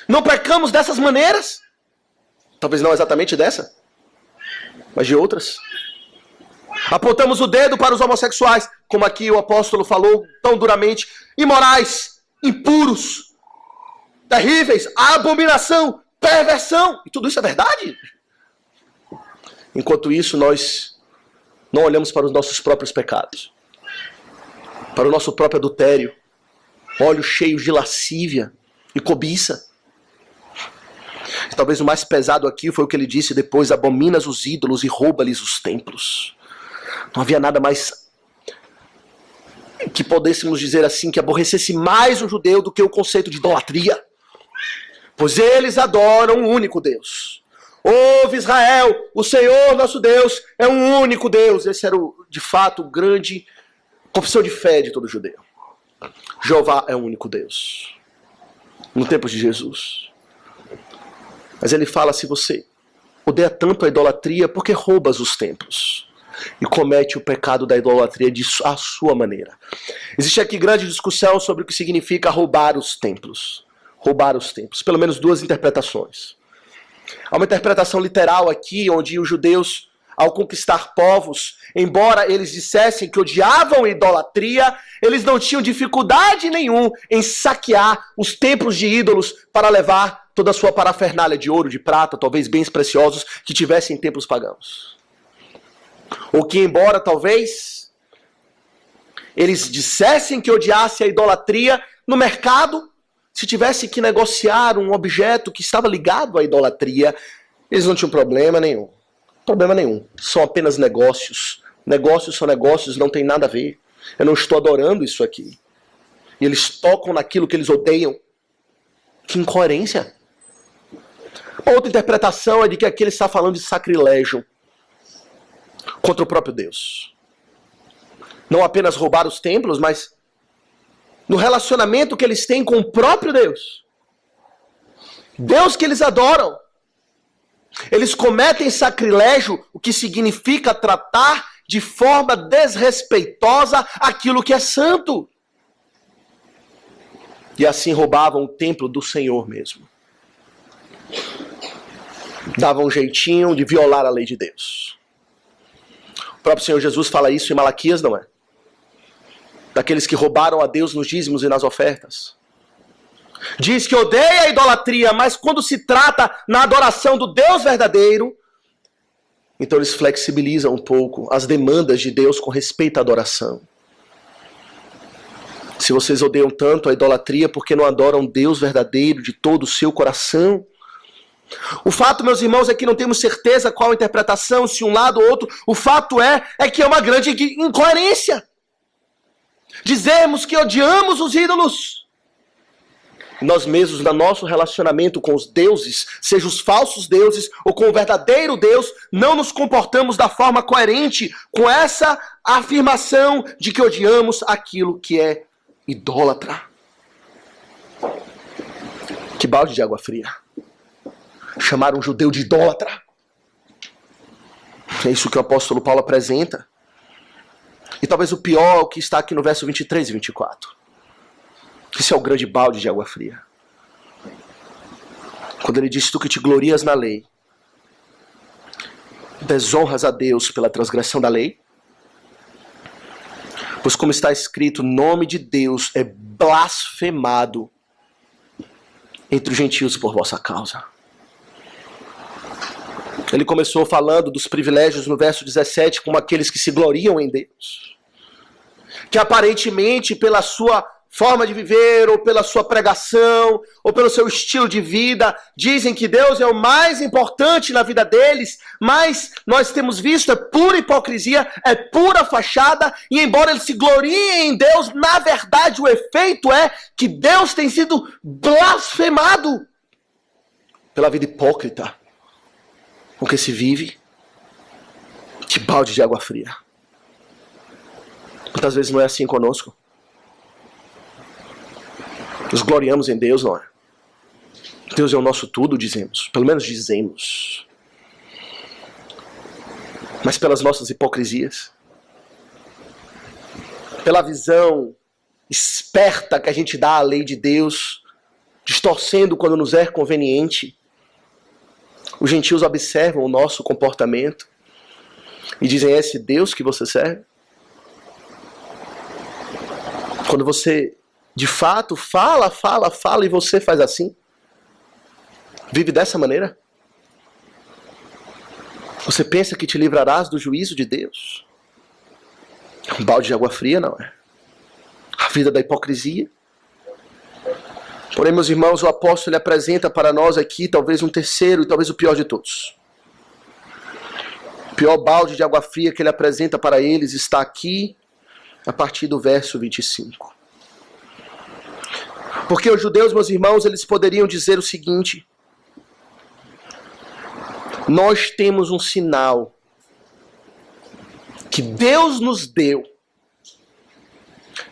Não pecamos dessas maneiras. Talvez não exatamente dessa, mas de outras. Apontamos o dedo para os homossexuais, como aqui o apóstolo falou tão duramente, imorais, impuros, terríveis, abominação, perversão. E tudo isso é verdade. Enquanto isso, nós não olhamos para os nossos próprios pecados, para o nosso próprio adultério, olhos cheios de lascívia e cobiça. E talvez o mais pesado aqui foi o que ele disse depois: abominas os ídolos e rouba-lhes os templos. Não havia nada mais que pudéssemos dizer assim, que aborrecesse mais o judeu do que o conceito de idolatria. Pois eles adoram um único Deus. Ouve, Israel, o Senhor nosso Deus é um único Deus. Esse era, de fato, o grande confissão de fé de todo judeu. Jeová é um único Deus. No tempo de Jesus. Mas ele fala: se você odeia tanto a idolatria, por que roubas os templos? E comete o pecado da idolatria à sua maneira. Existe aqui grande discussão sobre o que significa roubar os templos. Roubar os templos. Pelo menos 2 interpretações. Há uma interpretação literal aqui, onde os judeus, ao conquistar povos, embora eles dissessem que odiavam a idolatria, eles não tinham dificuldade nenhuma em saquear os templos de ídolos para levar toda a sua parafernália de ouro, de prata, talvez bens preciosos que tivessem em templos pagãos. Ou que, embora talvez eles dissessem que odiassem a idolatria no mercado, se tivesse que negociar um objeto que estava ligado à idolatria, eles não tinham problema nenhum. Problema nenhum. São apenas negócios. Negócios são negócios, não tem nada a ver. Eu não estou adorando isso aqui. E eles tocam naquilo que eles odeiam. Que incoerência. Outra interpretação é de que aqui ele está falando de sacrilégio contra o próprio Deus. Não apenas roubar os templos, mas no relacionamento que eles têm com o próprio Deus. Deus que eles adoram. Eles cometem sacrilégio, o que significa tratar de forma desrespeitosa aquilo que é santo. E assim roubavam o templo do Senhor mesmo. Davam um jeitinho de violar a lei de Deus. O próprio Senhor Jesus fala isso em Malaquias, não é? Daqueles que roubaram a Deus nos dízimos e nas ofertas. Diz que odeia a idolatria, mas quando se trata na adoração do Deus verdadeiro, então eles flexibilizam um pouco as demandas de Deus com respeito à adoração. Se vocês odeiam tanto a idolatria, por que não adoram Deus verdadeiro de todo o seu coração? O fato, meus irmãos, é que não temos certeza qual a interpretação, se um lado ou outro. O fato é que é uma grande incoerência. Dizemos que odiamos os ídolos. Nós mesmos, no nosso relacionamento com os deuses, seja os falsos deuses ou com o verdadeiro Deus, não nos comportamos da forma coerente com essa afirmação de que odiamos aquilo que é idólatra. Que balde de água fria. Chamar um judeu de idólatra. É isso que o apóstolo Paulo apresenta. E talvez o pior, o que está aqui no verso 23 e 24. Esse é o grande balde de água fria. Quando ele diz: tu que te glorias na lei, desonras a Deus pela transgressão da lei, pois como está escrito, o nome de Deus é blasfemado entre os gentios por vossa causa. Ele começou falando dos privilégios no verso 17, como aqueles que se gloriam em Deus, que aparentemente pela sua forma de viver, ou pela sua pregação, ou pelo seu estilo de vida, dizem que Deus é o mais importante na vida deles, mas nós temos visto, é pura hipocrisia, é pura fachada, e embora eles se gloriem em Deus, na verdade o efeito é que Deus tem sido blasfemado pela vida hipócrita com que se vive. Que balde de água fria. Muitas vezes não é assim conosco. Nos gloriamos em Deus, não é? Deus é o nosso tudo, dizemos. Pelo menos dizemos. Mas pelas nossas hipocrisias, pela visão esperta que a gente dá à lei de Deus, distorcendo quando nos é conveniente, os gentios observam o nosso comportamento e dizem: é esse Deus que você serve? Quando você de fato fala e você faz assim, vive dessa maneira, você pensa que te livrarás do juízo de Deus? Um balde de água fria, não é? A vida da hipocrisia. Porém, meus irmãos, o apóstolo apresenta para nós aqui talvez um terceiro e talvez o pior de todos. O pior balde de água fria que ele apresenta para eles está aqui a partir do verso 25. Porque os judeus, meus irmãos, eles poderiam dizer o seguinte: nós temos um sinal que Deus nos deu,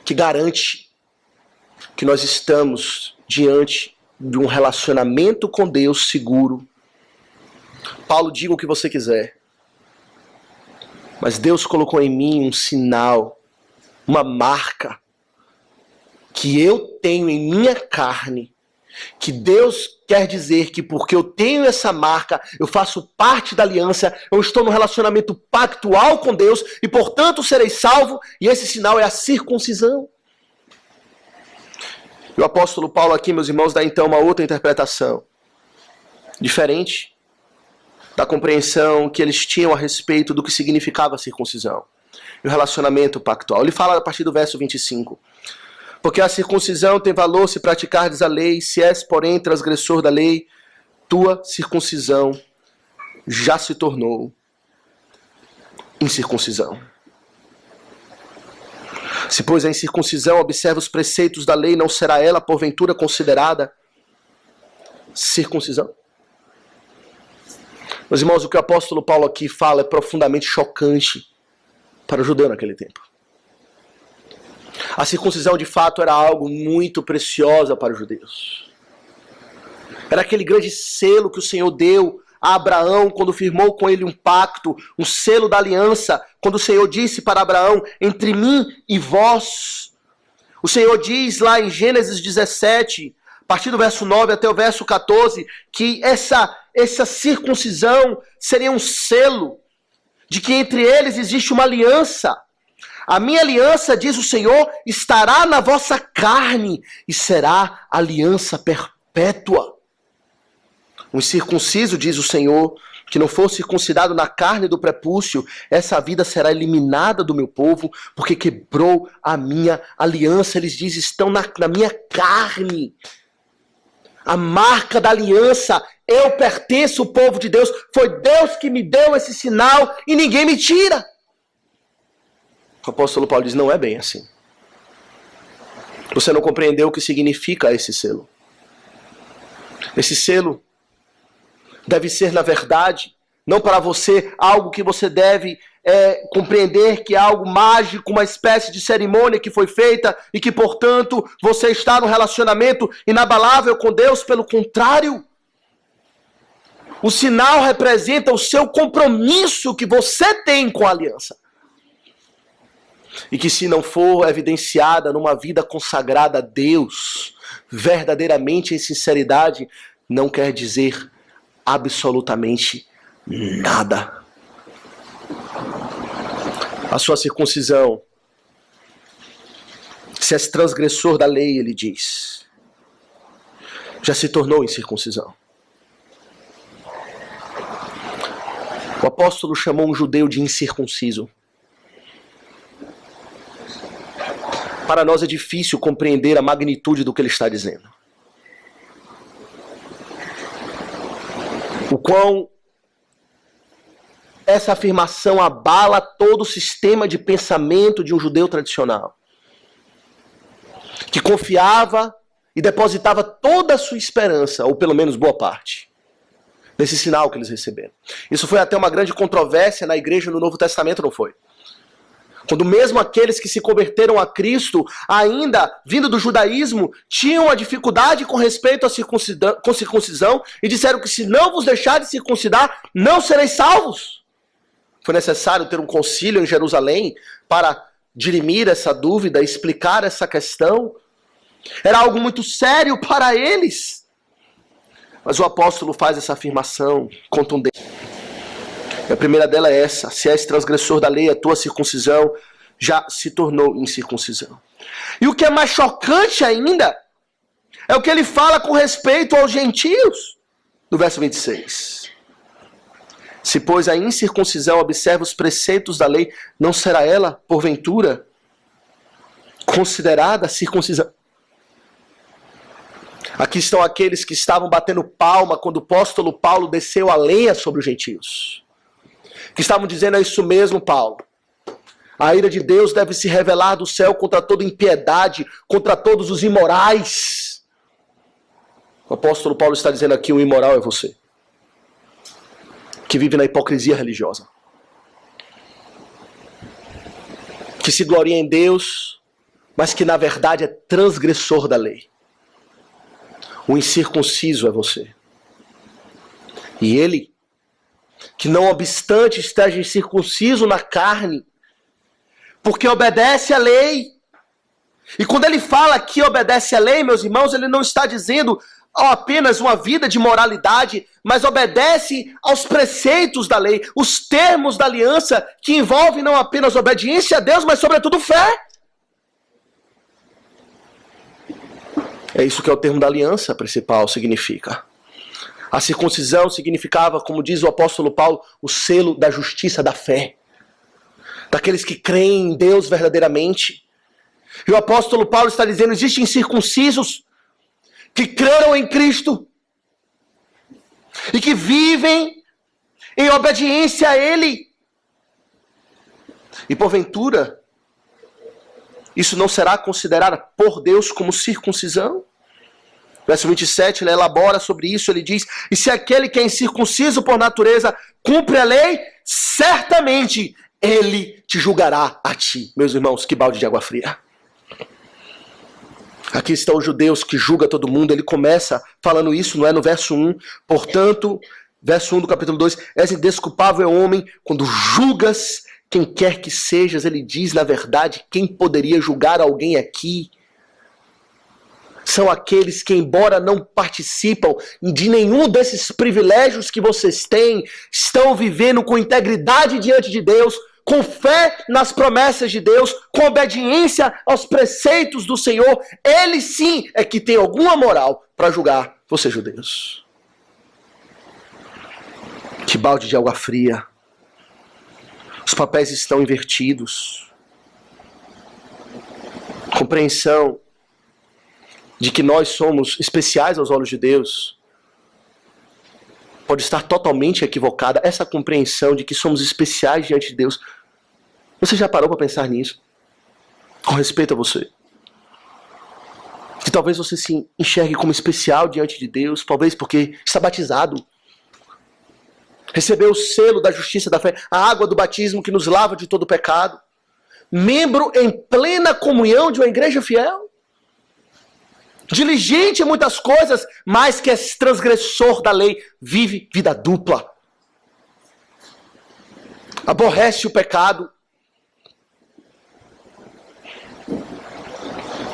que garante que nós estamos diante de um relacionamento com Deus seguro. Paulo, diga o que você quiser, mas Deus colocou em mim um sinal, uma marca, que eu tenho em minha carne, que Deus quer dizer que porque eu tenho essa marca, eu faço parte da aliança, eu estou no relacionamento pactual com Deus e portanto serei salvo, e esse sinal é a circuncisão. E o apóstolo Paulo aqui, meus irmãos, dá então uma outra interpretação. diferente da compreensão que eles tinham a respeito do que significava a circuncisão e o relacionamento pactual. Ele fala a partir do verso 25. Porque a circuncisão tem valor se praticardes a lei, se és, porém, transgressor da lei, tua circuncisão já se tornou incircuncisão. Se, pois, a incircuncisão observa os preceitos da lei, não será ela, porventura, considerada circuncisão? Meus irmãos, o que o apóstolo Paulo aqui fala é profundamente chocante para o judeu naquele tempo. A circuncisão, de fato, era algo muito precioso para os judeus. Era aquele grande selo que o Senhor deu a Abraão quando firmou com ele um pacto, um selo da aliança, quando o Senhor disse para Abraão, entre mim e vós. O Senhor diz lá em Gênesis 17, a partir do verso 9 até o verso 14, que essa circuncisão seria um selo de que entre eles existe uma aliança. A minha aliança, diz o Senhor, estará na vossa carne e será aliança perpétua. O incircunciso, diz o Senhor, que não for circuncidado na carne do prepúcio, essa vida será eliminada do meu povo, porque quebrou a minha aliança. Eles dizem, estão na minha carne. A marca da aliança, eu pertenço ao povo de Deus, foi Deus que me deu esse sinal e ninguém me tira. O apóstolo Paulo diz, não é bem assim. Você não compreendeu o que significa esse selo. Esse selo deve ser, na verdade, não para você algo que você deve compreender que é algo mágico, uma espécie de cerimônia que foi feita e que, portanto, você está num relacionamento inabalável com Deus. Pelo contrário, o sinal representa o seu compromisso que você tem com a aliança. E que, se não for evidenciada numa vida consagrada a Deus, verdadeiramente em sinceridade, não quer dizer absolutamente nada. A sua circuncisão, se és transgressor da lei, ele diz, já se tornou incircuncisão. O apóstolo chamou um judeu de incircunciso. Para nós é difícil compreender a magnitude do que ele está dizendo. O quão essa afirmação abala todo o sistema de pensamento de um judeu tradicional, que confiava e depositava toda a sua esperança, ou pelo menos boa parte, nesse sinal que eles receberam. Isso foi até uma grande controvérsia na igreja no Novo Testamento, não foi? Quando mesmo aqueles que se converteram a Cristo, ainda vindo do judaísmo, tinham a dificuldade com respeito à circuncisão e disseram que se não vos deixar de circuncidar, não sereis salvos. Foi necessário ter um concílio em Jerusalém para dirimir essa dúvida, explicar essa questão. Era algo muito sério para eles. Mas o apóstolo faz essa afirmação contundente. A primeira dela é essa: se és transgressor da lei, a tua circuncisão já se tornou incircuncisão. E o que é mais chocante ainda é o que ele fala com respeito aos gentios, no verso 26. Se, pois, a incircuncisão observa os preceitos da lei, não será ela, porventura, considerada circuncisão? Aqui estão aqueles que estavam batendo palma quando o apóstolo Paulo desceu a lenha sobre os gentios. Que estavam dizendo, é isso mesmo, Paulo. A ira de Deus deve se revelar do céu contra toda impiedade, contra todos os imorais. O apóstolo Paulo está dizendo aqui, o imoral é você, que vive na hipocrisia religiosa, que se gloria em Deus, mas que na verdade é transgressor da lei. O incircunciso é você. E ele, que não obstante esteja incircunciso na carne, porque obedece à lei. E quando ele fala que obedece à lei, meus irmãos, ele não está dizendo apenas uma vida de moralidade, mas obedece aos preceitos da lei, os termos da aliança, que envolvem não apenas obediência a Deus, mas sobretudo fé. É isso que é o termo da aliança principal, significa. A circuncisão significava, como diz o apóstolo Paulo, o selo da justiça da fé. Daqueles que creem em Deus verdadeiramente. E o apóstolo Paulo está dizendo, existem circuncisos que creram em Cristo e que vivem em obediência a Ele. E porventura, isso não será considerado por Deus como circuncisão? Verso 27, ele elabora sobre isso, ele diz, e se aquele que é incircunciso por natureza cumpre a lei, certamente ele te julgará a ti. Meus irmãos, que balde de água fria. Aqui estão os judeus que julgam todo mundo. Ele começa falando isso, não é? No verso 1. Portanto, verso 1 do capítulo 2. És indesculpável homem quando julgas quem quer que sejas. Ele diz, na verdade, quem poderia julgar alguém aqui? São aqueles que, embora não participam de nenhum desses privilégios que vocês têm, estão vivendo com integridade diante de Deus, com fé nas promessas de Deus, com obediência aos preceitos do Senhor. Ele sim é que tem alguma moral para julgar vocês judeus. Que balde de água fria. Os papéis estão invertidos. Compreensão de que nós somos especiais aos olhos de Deus pode estar totalmente equivocada. Essa compreensão de que somos especiais diante de Deus, você já parou para pensar nisso? Com respeito a você. Que talvez você se enxergue como especial diante de Deus, talvez porque está batizado. Recebeu o selo da justiça da fé, a água do batismo que nos lava de todo pecado. Membro em plena comunhão de uma igreja fiel. Diligente em muitas coisas, mas que é transgressor da lei, vive vida dupla. Aborrece o pecado.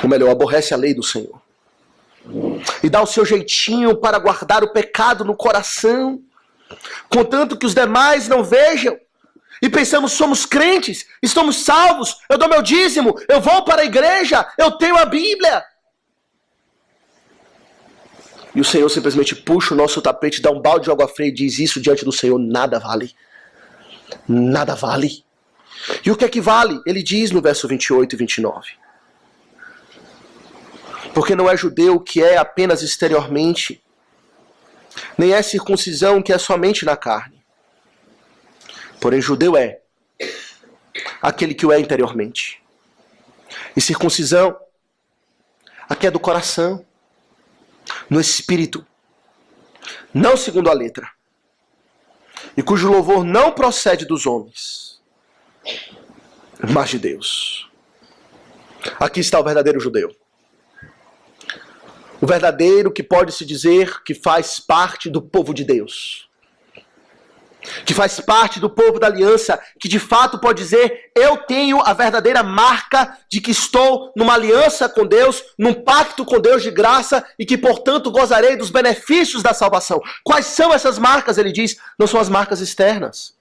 Ou melhor, aborrece a lei do Senhor. E dá o seu jeitinho para guardar o pecado no coração, contanto que os demais não vejam. E pensamos, somos crentes, estamos salvos, eu dou meu dízimo, eu vou para a igreja, eu tenho a Bíblia. E o Senhor simplesmente puxa o nosso tapete, dá um balde de água fria e diz, isso diante do Senhor nada vale. Nada vale. E o que é que vale? Ele diz no verso 28 e 29. Porque não é judeu que é apenas exteriormente, nem é circuncisão que é somente na carne. Porém judeu é aquele que o é interiormente. E circuncisão, aqui é do coração, no espírito, não segundo a letra, e cujo louvor não procede dos homens, mas de Deus. Aqui está o verdadeiro judeu. O verdadeiro que pode se dizer que faz parte do povo de Deus. Que faz parte do povo da aliança, que de fato pode dizer, eu tenho a verdadeira marca de que estou numa aliança com Deus, num pacto com Deus de graça e que portanto gozarei dos benefícios da salvação. Quais são essas marcas? Ele diz, não são as marcas externas.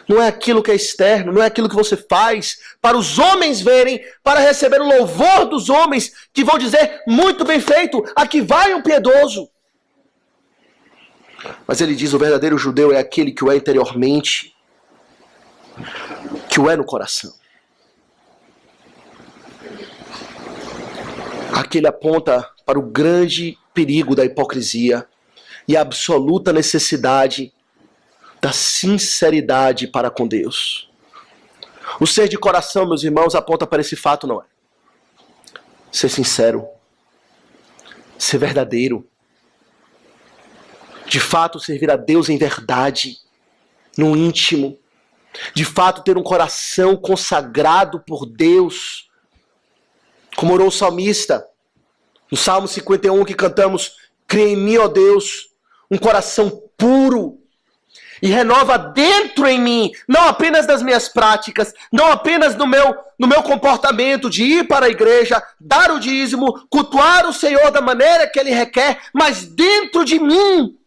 Não é aquilo que é externo, não é aquilo que você faz para os homens verem, para receber o louvor dos homens que vão dizer, muito bem feito, aqui vai um piedoso. Mas ele diz, o verdadeiro judeu é aquele que o é interiormente, que o é no coração. Aquele aponta para o grande perigo da hipocrisia e a absoluta necessidade da sinceridade para com Deus. O ser de coração, meus irmãos, aponta para esse fato, não é? Ser sincero, ser verdadeiro, de fato servir a Deus em verdade, no íntimo, de fato ter um coração consagrado por Deus, como orou o salmista, no Salmo 51 que cantamos, cria em mim, ó Deus, um coração puro, e renova dentro em mim, não apenas das minhas práticas, não apenas no meu comportamento de ir para a igreja, dar o dízimo, cultuar o Senhor da maneira que Ele requer, mas dentro de mim,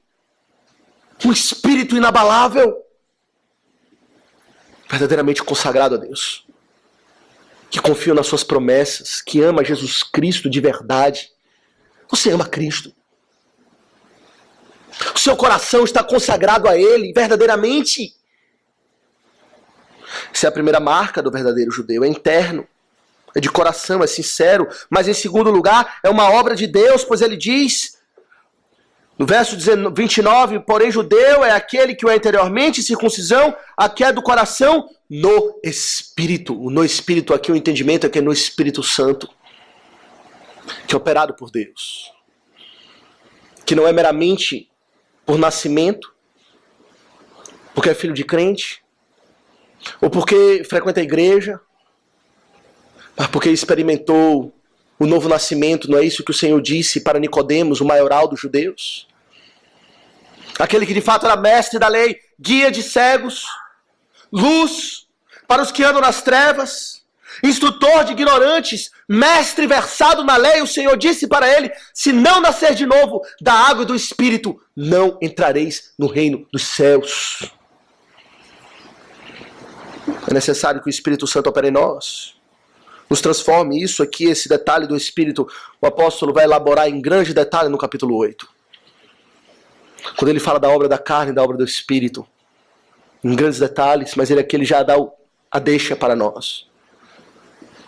um espírito inabalável, verdadeiramente consagrado a Deus, que confia nas suas promessas, que ama Jesus Cristo de verdade. Você ama Cristo? seu coração está consagrado a Ele verdadeiramente. Essa é a primeira marca do verdadeiro judeu, é interno, é de coração, é sincero. Mas em segundo lugar, é uma obra de Deus, pois ele diz, no verso 29, porém judeu é aquele que o é interiormente, circuncisão, a que é do coração, no Espírito. No Espírito aqui o entendimento é que é no Espírito Santo, que é operado por Deus. Que não é meramente por nascimento, porque é filho de crente, ou porque frequenta a igreja, mas porque experimentou o novo nascimento. Não é isso que o Senhor disse para Nicodemos, o maioral dos judeus? Aquele que de fato era mestre da lei, guia de cegos, luz para os que andam nas trevas, instrutor de ignorantes, mestre versado na lei. O Senhor disse para ele, se não nascer de novo da água e do Espírito, não entrareis no reino dos céus. É necessário que o Espírito Santo opere em nós, nos transforme. Isso aqui, esse detalhe do Espírito, o apóstolo vai elaborar em grande detalhe no capítulo 8. Quando ele fala da obra da carne e da obra do Espírito, em grandes detalhes, mas ele já dá a deixa para nós.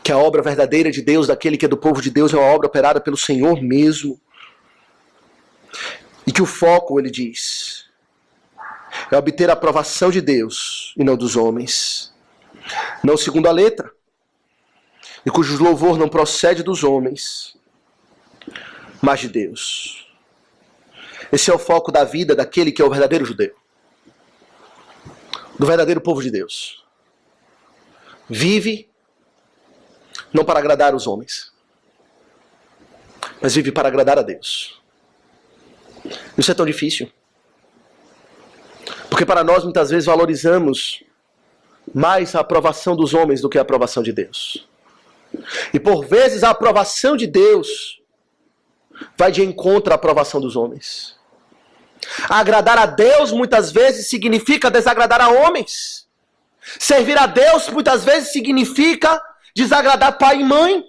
Que a obra verdadeira de Deus, daquele que é do povo de Deus, é uma obra operada pelo Senhor mesmo. E que o foco, ele diz, é obter a aprovação de Deus e não dos homens. Não segundo a letra, e cujo louvor não procede dos homens, mas de Deus. Esse é o foco da vida daquele que é o verdadeiro judeu, do verdadeiro povo de Deus. Vive não para agradar os homens, mas vive para agradar a Deus. Isso é tão difícil, porque para nós muitas vezes valorizamos mais a aprovação dos homens do que a aprovação de Deus. E por vezes a aprovação de Deus vai de encontro à aprovação dos homens. Agradar a Deus muitas vezes significa desagradar a homens. Servir a Deus muitas vezes significa desagradar pai e mãe.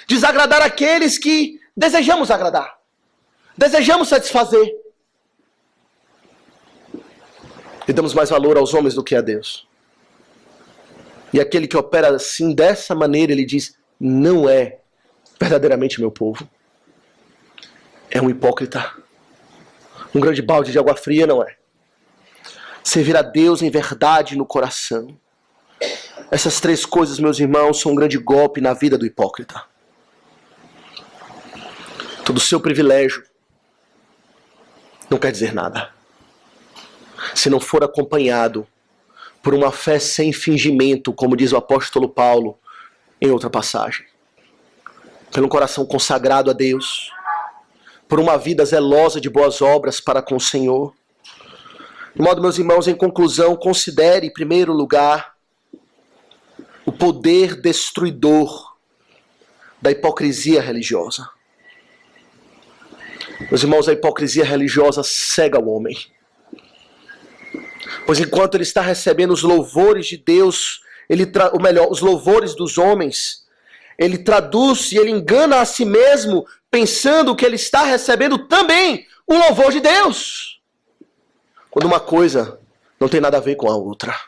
Desagradar aqueles que desejamos agradar, desejamos satisfazer. E damos mais valor aos homens do que a Deus. E aquele que opera assim, dessa maneira, ele diz, não é verdadeiramente meu povo. É um hipócrita. Um grande balde de água fria, não é? Servir a Deus em verdade no coração. Essas três coisas, meus irmãos, são um grande golpe na vida do hipócrita. Todo o seu privilégio não quer dizer nada, se não for acompanhado por uma fé sem fingimento, como diz o apóstolo Paulo em outra passagem. Pelo coração consagrado a Deus, por uma vida zelosa de boas obras para com o Senhor. De modo, meus irmãos, em conclusão, considere, em primeiro lugar, o poder destruidor da hipocrisia religiosa. Meus irmãos, a hipocrisia religiosa cega o homem. Pois enquanto ele está recebendo os louvores de Deus, os louvores dos homens, ele traduz e ele engana a si mesmo, pensando que ele está recebendo também o louvor de Deus. Quando uma coisa não tem nada a ver com a outra.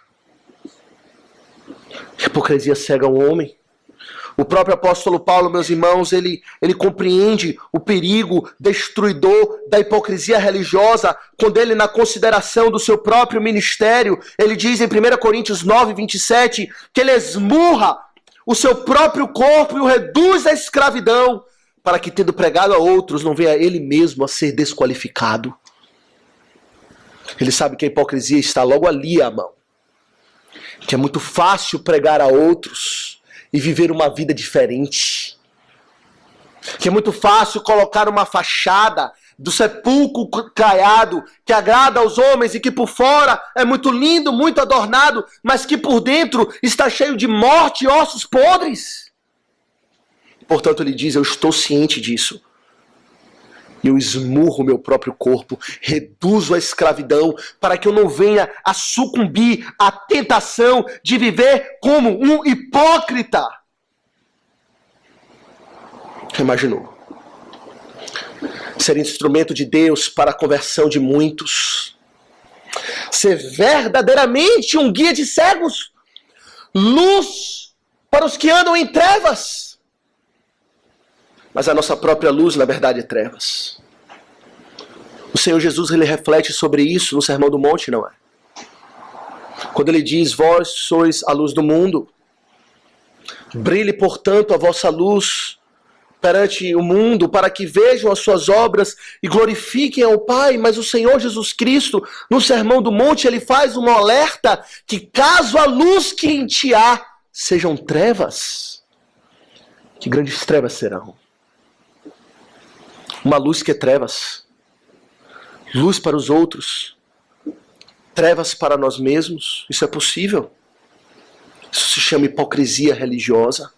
A hipocrisia cega o homem. O próprio apóstolo Paulo, meus irmãos, ele compreende o perigo destruidor da hipocrisia religiosa, quando ele, na consideração do seu próprio ministério, ele diz em 1 Coríntios 9, 27, que ele esmurra o seu próprio corpo e o reduz à escravidão, para que, tendo pregado a outros, não venha ele mesmo a ser desqualificado. Ele sabe que a hipocrisia está logo ali à mão, que é muito fácil pregar a outros e viver uma vida diferente. Que é muito fácil colocar uma fachada do sepulcro caiado que agrada aos homens e que por fora é muito lindo, muito adornado, mas que por dentro está cheio de morte e ossos podres. Portanto, ele diz, eu estou ciente disso. Eu esmurro o meu próprio corpo, reduzo a escravidão, para que eu não venha a sucumbir à tentação de viver como um hipócrita. Imaginou? ser instrumento de Deus para a conversão de muitos, ser verdadeiramente um guia de cegos, luz para os que andam em trevas. Mas a nossa própria luz, na verdade, é trevas. O Senhor Jesus, ele reflete sobre isso no Sermão do Monte, não é? Quando ele diz, vós sois a luz do mundo, brilhe, portanto, a vossa luz perante o mundo, para que vejam as suas obras e glorifiquem ao Pai. Mas o Senhor Jesus Cristo, no Sermão do Monte, ele faz um alerta que caso a luz que em ti há sejam trevas, que grandes trevas serão. Uma luz que é trevas, luz para os outros, trevas para nós mesmos, isso é possível. Isso se chama hipocrisia religiosa.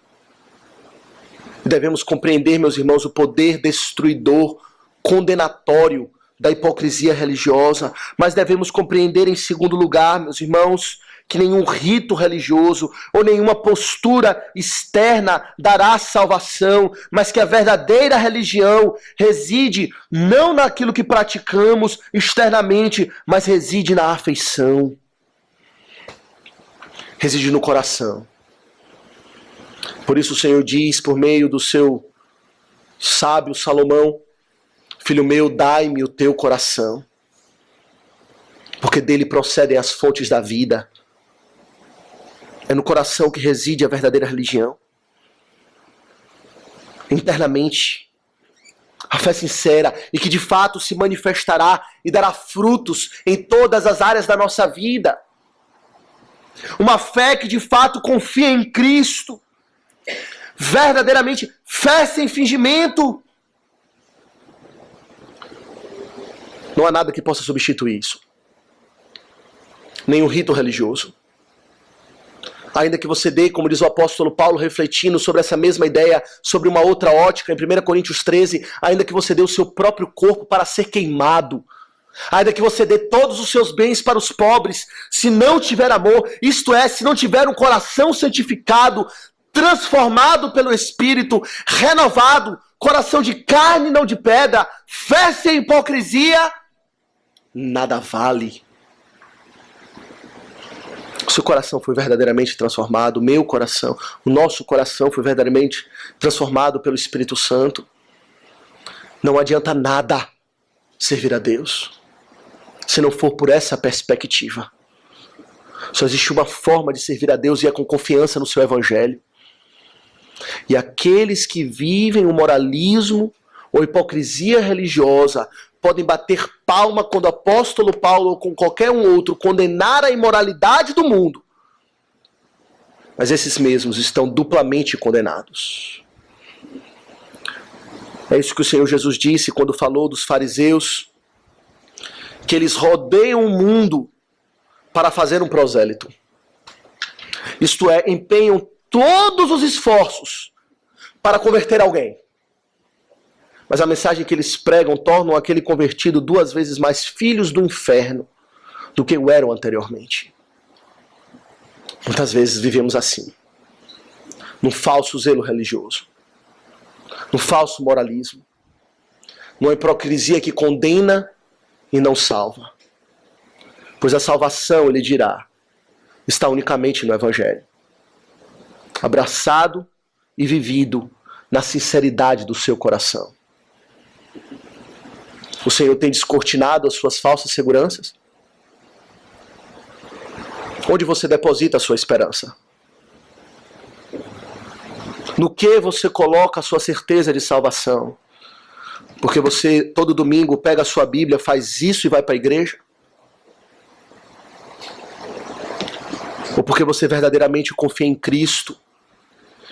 E devemos compreender, meus irmãos, o poder destruidor, condenatório da hipocrisia religiosa. Mas devemos compreender, em segundo lugar, meus irmãos, que nenhum rito religioso ou nenhuma postura externa dará salvação, mas que a verdadeira religião reside não naquilo que praticamos externamente, mas reside na afeição. Reside no coração. Por isso o Senhor diz, por meio do seu sábio Salomão, filho meu, dai-me o teu coração, porque dele procedem as fontes da vida. É no coração que reside a verdadeira religião. Internamente, a fé sincera e que de fato se manifestará e dará frutos em todas as áreas da nossa vida. Uma fé que de fato confia em Cristo. Verdadeiramente, fé sem fingimento. Não há nada que possa substituir isso. Nenhum rito religioso. Ainda que você dê, como diz o apóstolo Paulo, refletindo sobre essa mesma ideia, sobre uma outra ótica, em 1 Coríntios 13, ainda que você dê o seu próprio corpo para ser queimado, ainda que você dê todos os seus bens para os pobres, se não tiver amor, isto é, se não tiver um coração santificado, transformado pelo Espírito, renovado, coração de carne, não de pedra, fé sem hipocrisia, nada vale. O seu coração foi verdadeiramente transformado, o meu coração, o nosso coração foi verdadeiramente transformado pelo Espírito Santo. Não adianta nada servir a Deus se não for por essa perspectiva. Só existe uma forma de servir a Deus e é com confiança no seu Evangelho. E aqueles que vivem o moralismo ou hipocrisia religiosa podem bater palma quando o apóstolo Paulo ou com qualquer um outro condenar a imoralidade do mundo. Mas esses mesmos estão duplamente condenados. É isso que o Senhor Jesus disse quando falou dos fariseus, que eles rodeiam o mundo para fazer um prosélito. Isto é, empenham todos os esforços para converter alguém. Mas a mensagem que eles pregam tornam aquele convertido 2 vezes mais filhos do inferno do que o eram anteriormente. Muitas vezes vivemos assim, num falso zelo religioso, num falso moralismo, numa hipocrisia que condena e não salva. Pois a salvação, ele dirá, está unicamente no Evangelho, abraçado e vivido na sinceridade do seu coração. O Senhor tem descortinado as suas falsas seguranças? Onde você deposita a sua esperança? No que você coloca a sua certeza de salvação? Porque você todo domingo pega a sua Bíblia, faz isso e vai para a igreja? Ou porque você verdadeiramente confia em Cristo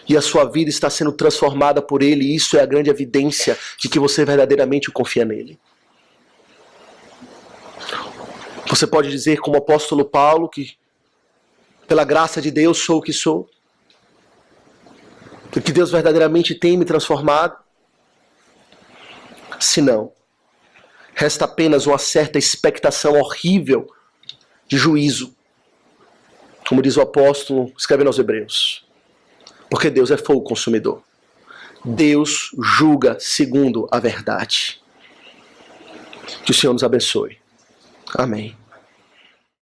e a sua vida está sendo transformada por Ele, e isso é a grande evidência de que você verdadeiramente confia nele? Você pode dizer, como o apóstolo Paulo, que pela graça de Deus sou o que sou? Que Deus verdadeiramente tem me transformado? Se não, resta apenas uma certa expectação horrível de juízo. Como diz o apóstolo, escrevendo aos Hebreus. Porque Deus é fogo consumidor. Deus julga segundo a verdade. Que o Senhor nos abençoe. Amém.